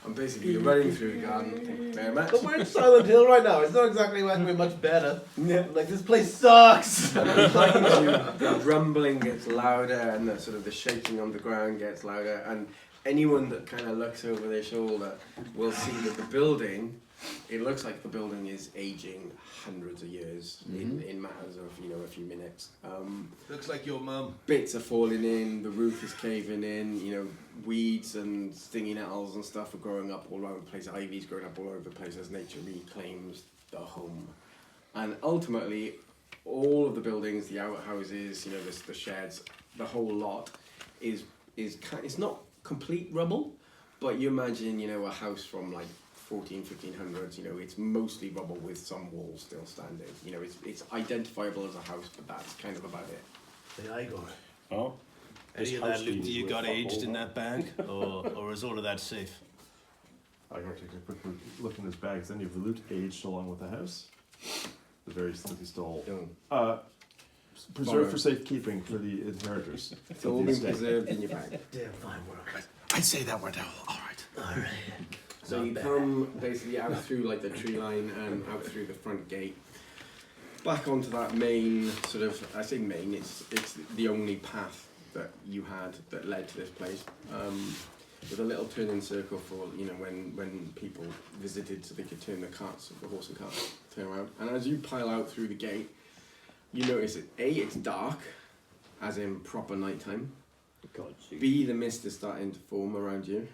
And basically, you're running through the garden. Thank you very much. But we're in Silent Hill right now. It's not exactly going to be much better. Yeah. Like, this place sucks. And behind you, the rumbling gets louder, and the sort of the shaking on the ground gets louder. And anyone that kind of looks over their shoulder will see that the building. It looks like the building is aging hundreds of years in matters of a few minutes. Looks like your mum. Bits are falling in, the roof is caving in, weeds and stinging nettles and stuff are growing up all around the place, ivy's growing up all over the place as nature reclaims the home. And ultimately, all of the buildings, the outhouses, the sheds, the whole lot is it's not complete rubble, but you imagine, a house from like 1500s, it's mostly rubble with some walls still standing. It's identifiable as a house, but that's kind of about it. Hey, Igor. Oh. Any of that loot that you got aged in that bag? Or is all of that safe? Igor takes a quick look in his bags. Any of the loot aged along with the house? The various things he stole. Preserved for safekeeping for the inheritors. It's all been preserved in your bag. Damn fine work. I'd say that went all right. Alright. So you come basically out through like the tree line and out through the front gate, back onto that main sort of, I say main, it's the only path that you had that led to this place, with a little turning circle for when people visited, so they could turn the horse and carts, turn around. And as you pile out through the gate, you notice that A, it's dark, as in proper nighttime. B, the mist is starting to form around you.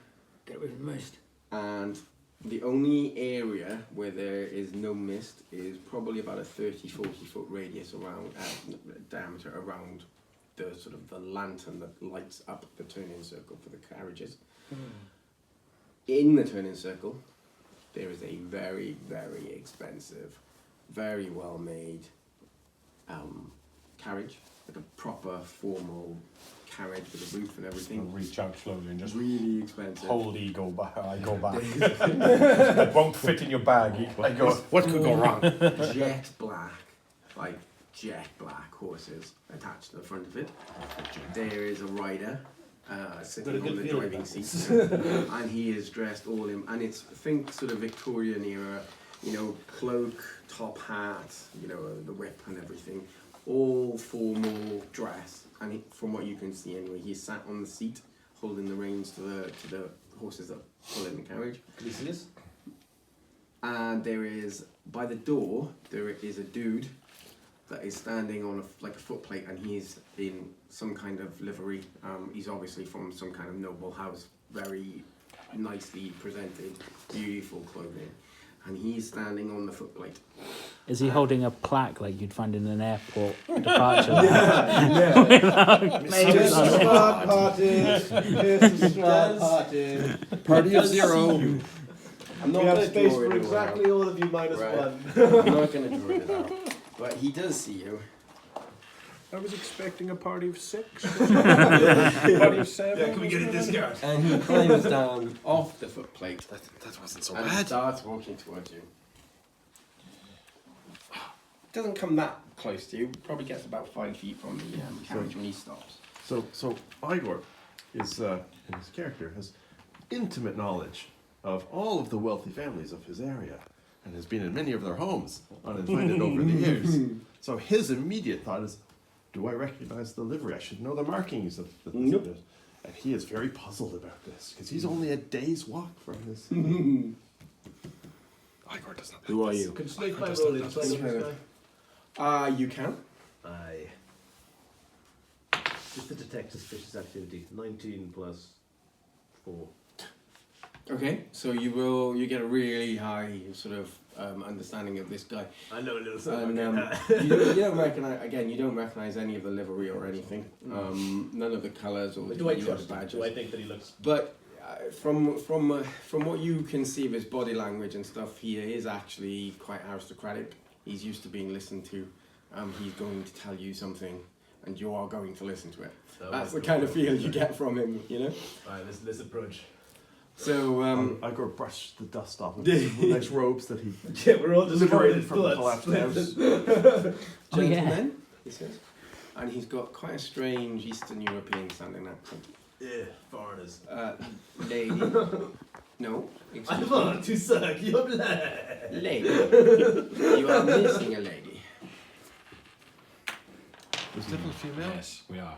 Get rid of the mist. And the only area where there is no mist is probably about a 30-40 foot radius around, diameter around the sort of the lantern that lights up the turning circle for the carriages. In the turning circle, there is a very, very expensive, very well made carriage, like a proper formal carriage with a roof and everything. I'll reach out slowly and just Really expensive. hold Ego back. I go back. It won't fit in your bag. I go, what could go wrong? Jet black, like jet black horses attached to the front of it. There is a rider sitting on the driving seat, and he is dressed all in, and it's think sort of Victorian era, cloak, top hat, the whip and everything, all formal dress. And from what you can see anyway, he's sat on the seat, holding the reins to the horses that pull in the carriage. Can you see this? And there is, by the door, there is a dude that is standing on a footplate, and he's in some kind of livery. He's obviously from some kind of noble house, very nicely presented, beautiful clothing. And he's standing on the footplate. Is he holding a plaque like you'd find in an airport departure? Here's some smart parties. Here's some smart parties. Party of zero. I'm not We have gonna space draw for it exactly all of you minus Right. one. I'm not going to draw it out. But he does see you. I was expecting a party of 6. Party of 7. Yeah, can we get a discount? And he climbs down off the footplate That wasn't so and bad. starts walking towards you. Doesn't come that close to you. Probably gets about 5 feet from the carriage when he stops. So Igor is in his character has intimate knowledge of all of the wealthy families of his area, and has been in many of their homes uninvited over the years. So his immediate thought is, do I recognize the livery? I should know the markings of the Nope. And he is very puzzled about this, because he's only a day's walk from this. Igor does not. Who are you? Can Snake Man roll inside of this guy? You can. Aye. Just to detect suspicious activity. 19 plus 4. Okay, so you get a really high sort of understanding of this guy. I know a little And something about you don't recognize any of the livery or anything. None of the colours or Do I the trust him? badges. Do I think that he looks... But from what you can see of his body language and stuff, he is actually quite aristocratic. He's used to being listened to. He's going to tell you something, and you are going to listen to it. That's the kind of feel you get from him, Alright, let's approach. So Igor brushed the dust off of his nice robes that he Yeah, we're all just liberated covered in from the blood. collapsed house. Oh, yeah. gentlemen, he says, and he's got quite a strange Eastern European sounding accent. Yeah, foreigners. Lady. No, I excuse me. want to suck your blood. Lady. You are missing a lady. Was definitely female? Yes, we are.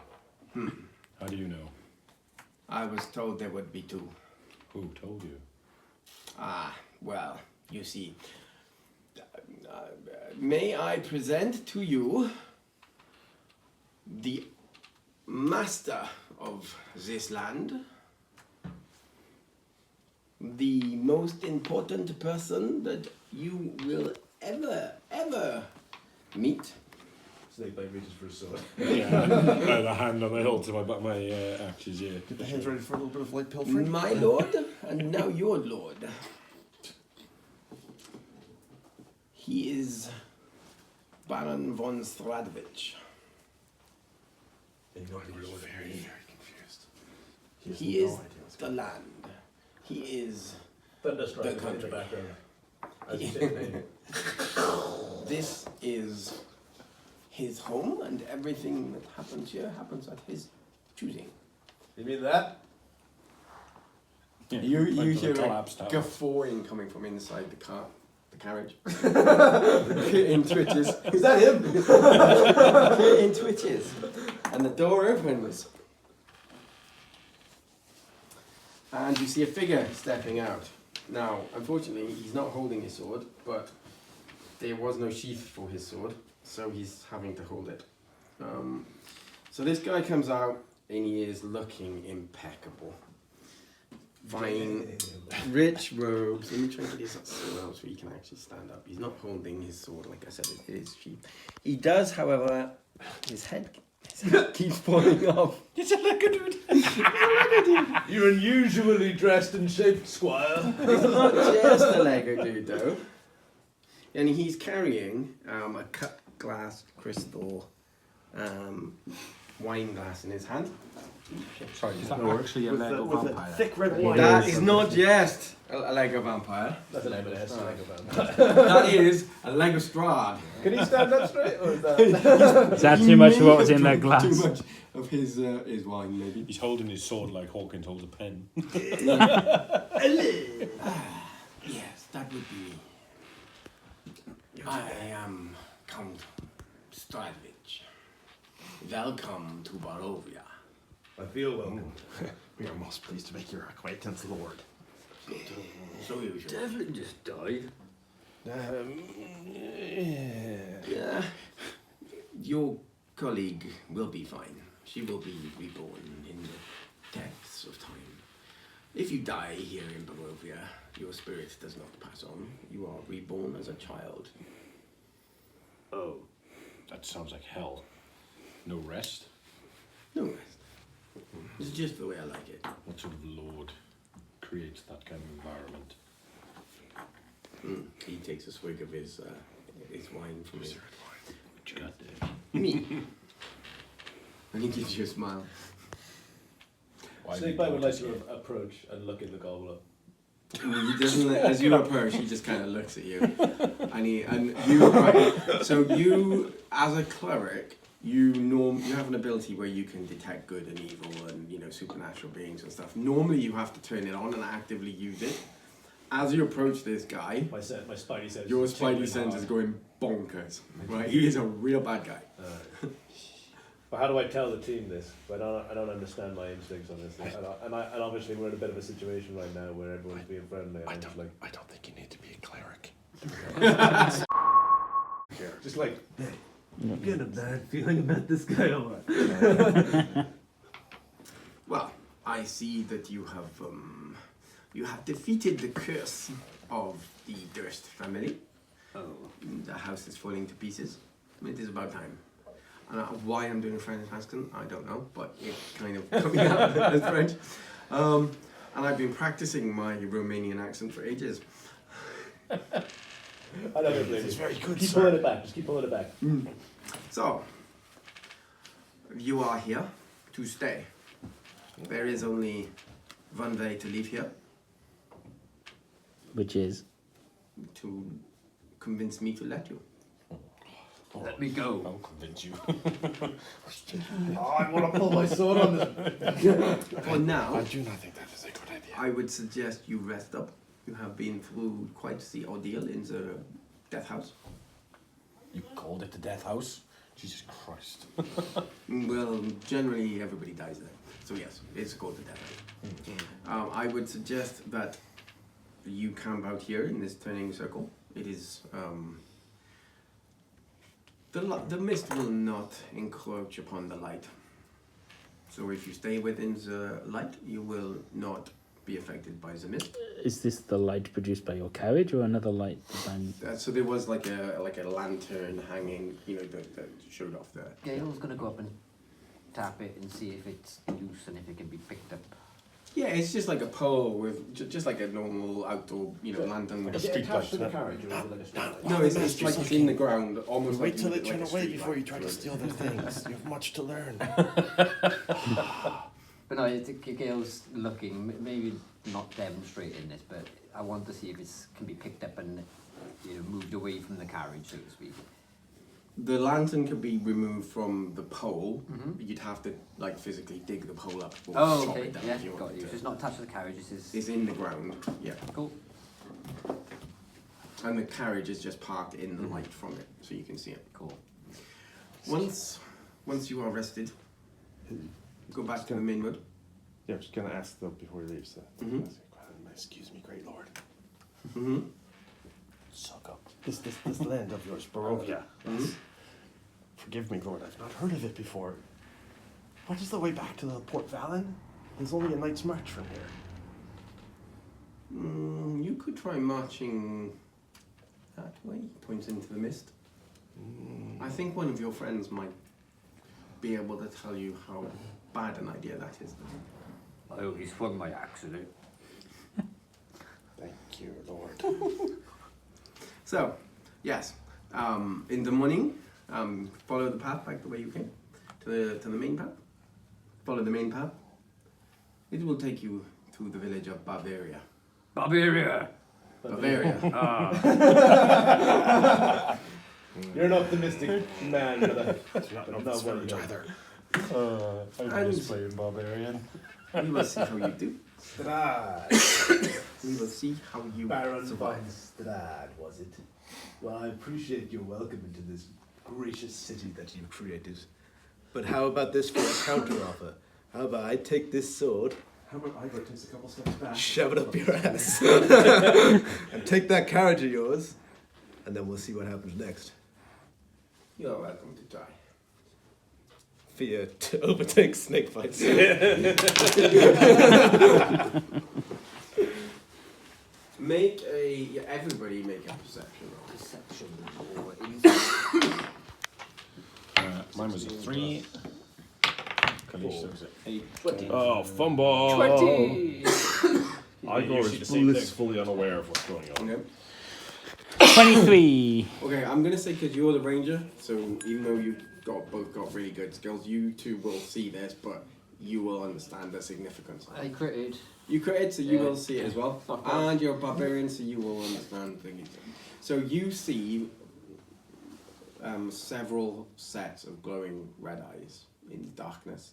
Hmm. How do you know? I was told there would be two. Who told you? Ah, well, you see. May I present to you the master of this land, the most important person that you will ever meet. Snakebite reaches for a sword. Yeah, the hand on the hilt of my axes, yeah. Get the hands ready for a little bit of light pilfering. My lord, and now your lord. He is Baron von Stradovich. Very confused. He is the land. He is Thunderstruck The in the country. background. As you say his name. This is his home, and everything that happens here happens at his choosing. You mean that? You Like the hear a collapsed tower. guffawing coming from inside the carriage. In twitches. Is that him? In twitches. And the door opens. And you see a figure stepping out. Now, unfortunately, he's not holding his sword, but there was no sheath for his sword, so he's having to hold it. So this guy comes out, and he is looking impeccable. Fine, rich robes. Let me try and get his sword out so he can actually stand up. He's not holding his sword, like I said, it is sheath. He does, however, his head keeps falling off. It's a lekker dude. You're unusually dressed and shaped, squire. It's not just a Lego dude, though. And he's carrying a cut glass crystal wine glass in his hand. Sorry, Is that actually a Lego vampire? thick red wine. That is not just a Lego vampire. That's an M&S. That is a Lego Strad. Can you stand up straight, or is that? Is that too much of what was in that glass? Too much of his wine, maybe. He's holding his sword like Hawkins holds a pen. Yes, that would be me. I am Count Stradovich. Welcome to Barovia. I feel welcome. We are most pleased to make your acquaintance, Lord. So usual. Devlin just died. Yeah. Your colleague will be fine. She will be reborn in the depths of time. If you die here in Barovia, your spirit does not pass on. You are reborn as a child. Oh, that sounds like hell. No rest? No rest. It's just the way I like it. What sort of lord creates that kind of environment? He takes a swig of his wine from his... What you got there? Me. And he gives you a smile. Why Snakebite would like to approach and look in the goblet. He doesn't. As you approach, he just kind of looks at you, and you. Right, so you, as a cleric, you have an ability where you can detect good and evil and supernatural beings and stuff. Normally, you have to turn it on and actively use it. As you approach this guy, My spidey sense. your is spidey tingling sense is hard. going bonkers. Right, he is a real bad guy. But how do I tell the team this? I don't understand my instincts on this thing. And obviously we're in a bit of a situation right now where everyone's being friendly. And I I'm just like, don't think you need to be a cleric. just like, you get a bad feeling about this guy or what? Well, I see that you have defeated the curse of the Durst family. Oh. The house is falling to pieces. It is about time. And why I'm doing a French accent, I don't know, but it's kind of coming out as French. And I've been practicing my Romanian accent for ages. I don't blame It's you. very good, Keep sir. pulling it back. Just keep pulling it back. So, you are here to stay. There is only one way to leave here, Which is? to convince me to let you. Let me go. I'll convince you. I want to pull my sword on this. For now, I do not think that is a good idea. I would suggest you rest up. You have been through quite the ordeal in the death house. You called it the death house? Jesus Christ. Well, generally everybody dies there. So yes, it's called the death house. I would suggest that you camp out here in this turning circle. It is the mist will not encroach upon the light. So if you stay within the light, you will not be affected by the mist. Is this the light produced by your carriage or another light designed? So there was like a lantern hanging, that showed off there. Gail's gonna go up and tap it and see if it's loose and if it can be picked up. Yeah, it's just like a pole with just like a normal outdoor, lantern. Is it attached to the carriage, or is it like a streetlight? No, it's like it's in the ground, almost Wait like till they like turn a away street before light. you try to steal their things. You have much to learn. But no, I think Gail's looking, maybe not demonstrating this, but I want to see if it can be picked up and moved away from the carriage, so to speak. The lantern could be removed from the pole. Mhm. You'd have to like physically dig the pole up or Oh, chop okay, it down yeah, if you got wanted you. to. So it's not attached to the carriage, this is... It's in the ground, yeah. Cool. And the carriage is just parked in the light from it, so you can see it. Cool. Once you are rested, go back to the main road. Yeah, I'm just gonna ask though before he leaves. Excuse me, great lord. Mm-hmm. Suck up. This land of yours, Barovia. Yes. Forgive me, lord. I've not heard of it before. What is the way back to the Port Valen? There's only a night's march from here. You could try marching that way. Points into the mist. I think one of your friends might be able to tell you how bad an idea that is. I only swung my axe at it. Thank you, lord. So, yes, in the morning, follow the path back the way you came to the main path. Follow the main path. It will take you to the village of Bavaria. Bavaria! Bavaria. You're an optimistic man, but Not not this one village of either. I miss playing Barbarian. We will see how you do. Strad. We will see how you Baron survive. von Strad, was it? Well, I appreciate your welcome into this gracious city that you've created. But how about this for a counter-offer? How about I take this sword, How about Ivor takes a couple steps back? shove it up your ass, and take that carriage of yours, and then we'll see what happens next. You are welcome to try. Fear to overtake snake fights. Everybody make a perception roll. Perception or insight. Mine was a 3. Kalisha was it 8. 20. Oh, fumble! 20! Igor is blissfully unaware of what's going on. Okay. 23. Okay, I'm gonna say because you're the ranger, so even though you both got really good skills, you two will see this, but you will understand the significance. I critted. You critted, so you Yeah. will see it as well. Not bad. And you're a barbarian, so you will understand things. So you see several sets of glowing red eyes in the darkness.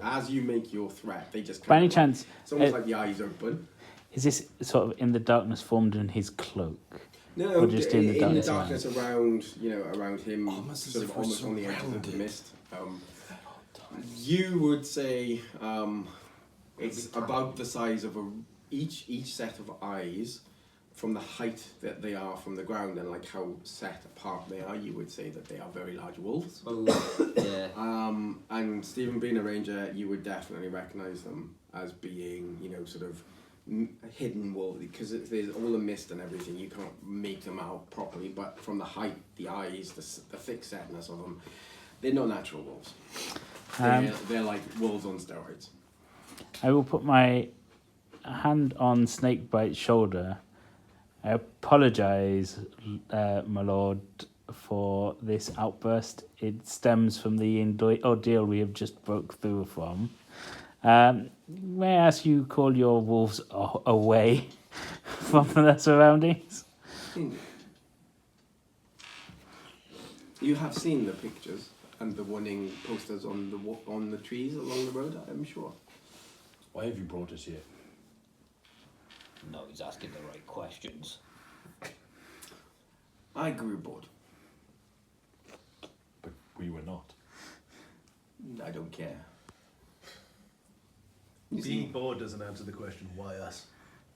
As you make your threat, they just By any of like- chance, it's almost like the eyes open. is this sort of in the darkness formed in his cloak? No, Or just in the darkness darkness around, around him, Almost as sort if of we're almost on the edge of the surrounded. mist. You would say it's about the size of each set of eyes, from the height that they are from the ground and like how set apart they are. You would say that they are very large wolves. Oh, yeah. And Stephen, being a ranger, you would definitely recognise them as being, sort of hidden wolves, because there's all the mist and everything. You can't make them out properly, but from the height, the eyes, the thick setness of them, they're not natural wolves. They're like wolves on steroids. I will put my hand on Snakebite's shoulder. I apologise, my lord, for this outburst. It stems from the ordeal we have just broke through from. May I ask you call your wolves away from the surroundings? You have seen the pictures and the warning posters on the trees along the road, I'm sure. Why have you brought us here? No, he's asking the right questions. I grew bored. But we were not. I don't care. Being bored doesn't answer the question, why us?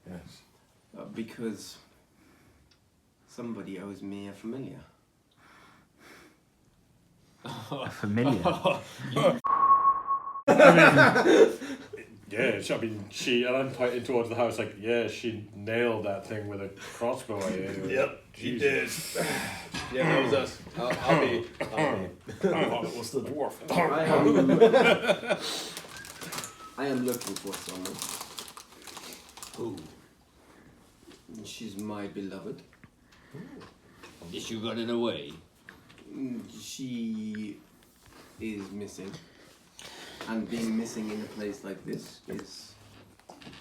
Yes. Because somebody owes me a familiar. A familiar. Yeah, I mean, and I'm pointing towards the house like, yeah, she nailed that thing with a crossbow. Yep, she did. Jesus. Yeah, that was us. I'll be. What's the dwarf? I am looking for someone. Who? She's my beloved. Is she running away? She is missing. And being missing in a place like this is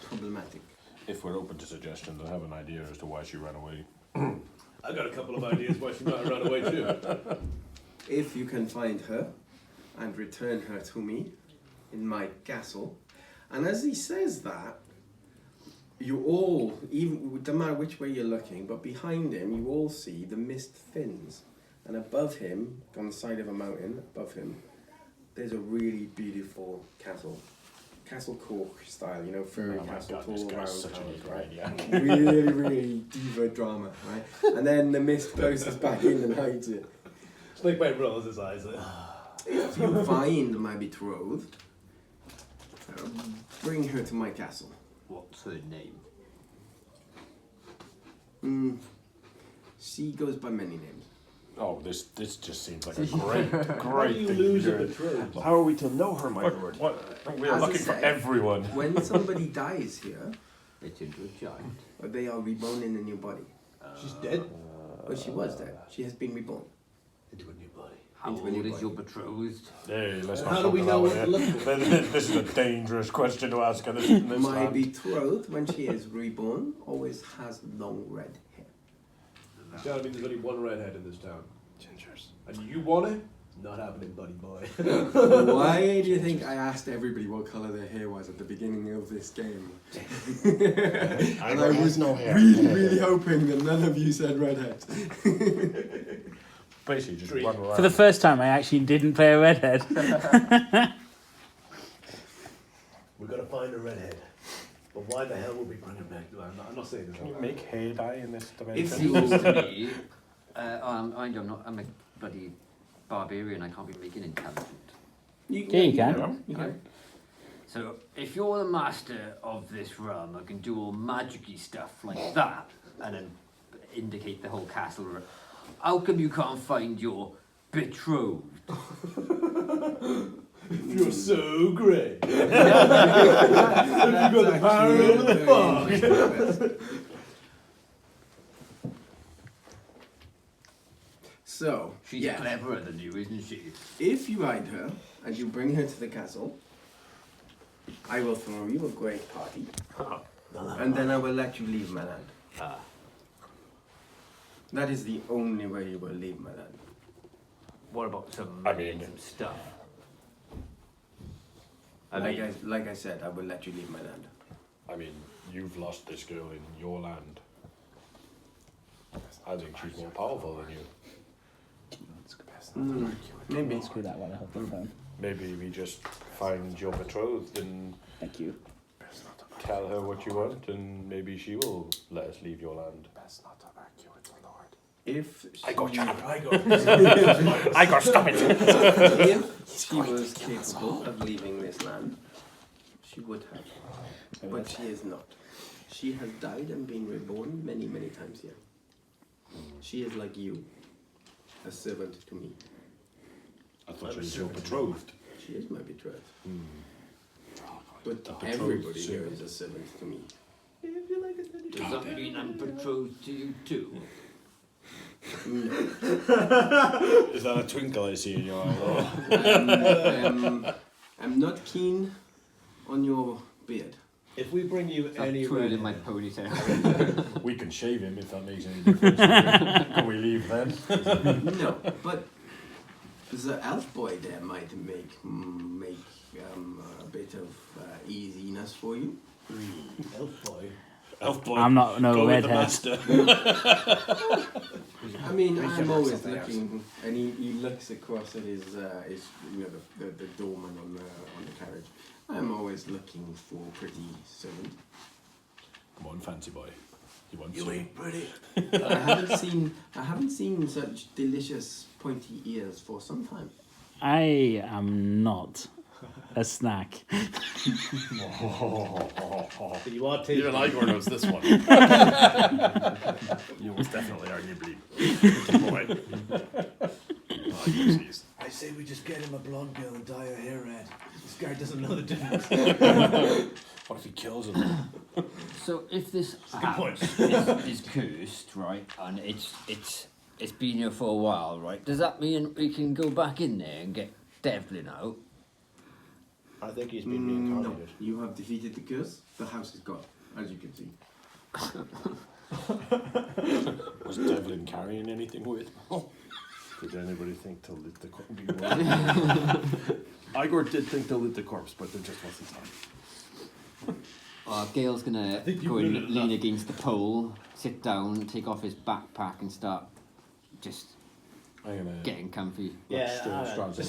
problematic. If we're open to suggestions, I have an idea as to why she ran away. I got a couple of ideas why she might run away too. If you can find her and return her to me in my castle, and as he says that, you all, even no matter which way you're looking, but behind him you all see the mist thins, and above him, on the side of a mountain above him, there's a really beautiful castle. Castle Cork style, you know, fairy castle, tall round towers, right? Really, really diva drama, right? And then the mist closes back in and hides it. Snakebite rolls his eyes like, If you find my betrothed, bring her to my castle. What's her name? She goes by many names. Oh, this just seems like a great how do you thing lose to a do. betrothed? How are we to know her, my lord? What? We are As I looking for said, everyone. When somebody dies here, It's into a giant. they are reborn in a new body. She's dead? Well, she was dead. She has been reborn. Into a new body. How Into a old new is body. your betrothed? Hey, let's not How do talk we about know what it. to look for? This is a dangerous question to ask in this My land. betrothed, when she is reborn, always has long red hair. That means there's only one redhead in this town. Gingers. And you want it? Not happening, buddy boy. Why do you think I asked everybody what colour their hair was at the beginning of this game? And I was really hoping that none of you said redhead. Basically, just Three. run around. For the first time, I actually didn't play a redhead. We're gonna find a redhead. But why the hell would we bring him back? I'm not saying this. Can you make hair dye in this dimension? Seems to me, I'm a bloody barbarian. I can't be making intelligent. Yeah, you can. You can. So if you're the master of this realm, I can do all magic-y stuff like that, and then indicate the whole castle. How come you can't find your betrothed? You're so great. That's got the power actually over the a fog. very interesting question. So, She's yes, cleverer than you, isn't she? if you hide her and you bring her to the castle, I will throw you a great party, and then I will let you leave my land. That is the only way you will leave my land. What about some I money and mean- some stuff? Like I said, I will let you leave my land. I mean, you've lost this girl in your land. I think she's more powerful than you. Maybe. Screw that while I hold the phone. Maybe we just find your betrothed and Thank you. tell her what you want, and maybe she will let us leave your land. Best not to argue with the lord. If she, I got you. I I got stop it. if she was capable of leaving this land, she would have. But she is not. She has died and been reborn many, many times here. She is like you, a servant to me. I thought she was your betrothed. She is my betrothed. But betrothed everybody here servant. is a servant to me. Does that mean I'm betrothed to you too? Is that a twinkle I see in your eye? I'm not keen on your beard. If we bring you I'm any twirling my redhead, ponytail. We can shave him if that makes any difference. Can we leave then? No, but The elf boy there might make a bit of easiness for you. Elf boy. Elf boy. I'm not no Go with the redhead. master. I mean, We I'm can always work something out. looking, and he looks across at his the doorman on the carriage. I'm always looking for a pretty servant. Come on, fancy boy. He wants You you. ain't pretty. I haven't seen such delicious pointy ears for some time. I am not a snack. But you are tasty. Even Igor knows this one. You most definitely are nibbly. Boy. Oh, jeez. I say we just get him a blonde girl and dye her hair red. This guy doesn't know the difference. What if he kills him? So if this point. house is cursed, right, and it's been here for a while, right, does that mean we can go back in there and get Devlin out? I think he's been No, reincarnated. you have defeated the curse. The house is gone, as you can see. Was Devlin carrying anything with? Did anybody think to lit the corpse? Igor did think to lit the corpse, but there just wasn't time. Gail's gonna think go you've and lit it lean up. against the pole, sit down, take off his backpack and start just I'm gonna. getting comfy. Just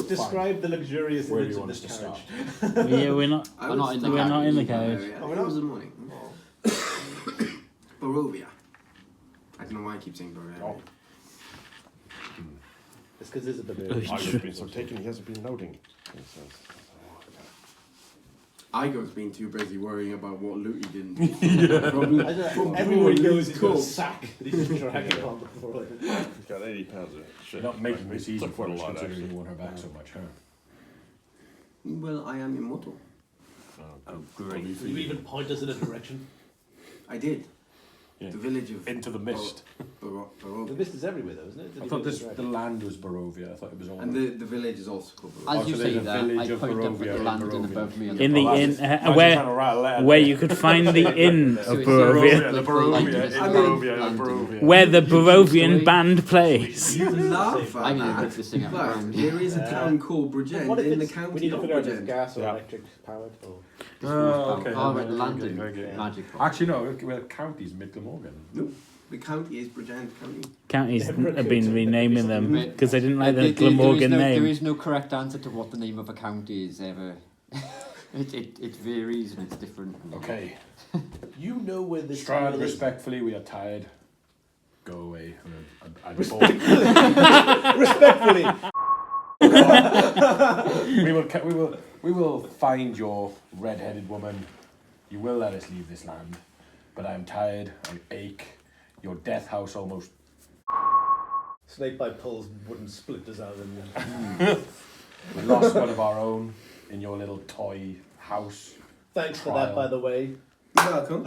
describe the luxurious Where do image you of want us this to carriage. start? Yeah, we're not. I We're would not in the start We're not in the with, carriage. Oh, it was the morning. Barovia. I don't know why I keep saying Barovia. Oh. It's because this is the Oh, bit. Igor's been so taken, he hasn't been noting. He says, Igor's been too busy worrying about what loot he didn't. From Everywhere he goes, he's got a corpse. sack that he's dragging on the floor. he's got 80 pounds of shit. You're not making this easy Took for quite us a lot, considering actually. you want her back so much, huh? Well, I am immortal. Oh, great. Will you even point us in a direction? I did. Yeah. The village of Into the mist. Barovia. The mist is everywhere, though, isn't it? I thought the land was Barovia. I thought it was all. And the village is also called Barovia. As you so say there's a that, village I of point up at Barovia the in landing Barovia. above me. In the Oh, inn, imagine trying to write a letter. where you could find the inn So of it's Barovia, The Like the light Barovia, is in land- Barovia, landing. Barovia. where the You Barovian choose the band plays. You laugh I'm at gonna that, make this thing up but around. there is a town called Bridgend What if in the it's, we county need to of figure out if it's Bridgend. gas or Yeah. electric powered or... Oh, okay. Oh, Okay, landing okay. magic. Actually, no. Well, county's Middlemorgan. No, the county is Bridgend County. Counties Never have been occurred to me. renaming them But- because they didn't like the There is Glamorgan no- name. There is no correct answer to what the name of a county is ever. it varies and it's different. Okay. You know where this Strad, town is. respectfully, we are tired. Go away. I'm bored. Respectfully. We will find your red-headed woman. You will let us leave this land, but I'm tired. I ache. Your death house almost. Snakebite pulls wooden splinters out of them. We lost one of our own in your little toy house. Thanks for that, by the way. You're welcome.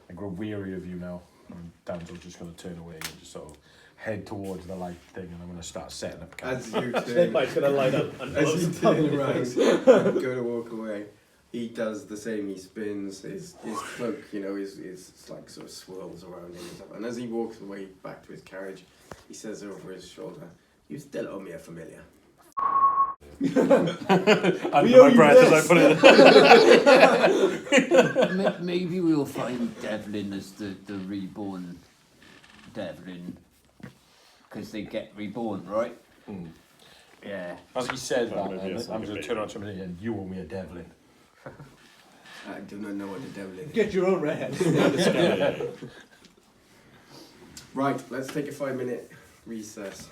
I grow weary of you now. And Dan's just going to turn away and just sort of head towards the light thing, and I'm going to start setting up camp. As you turn, Snakebite's gonna light up and blow as you some turn pebbles. around, and go to walk away. He does the same. He spins his cloak. You know, his like sort of swirls around him and stuff. And as he walks away back to his carriage, he says over his shoulder, "You still owe me a familiar." Under my breath as I put it. Maybe we'll find Devlin as the reborn Devlin. Because they get reborn, right? Yeah. As he said that, I'm gonna be a I'm second going to turn on somebody and you owe me a Devlin. I do not know what the devil is. Get your own redhead. Right, let's take a 5-minute recess.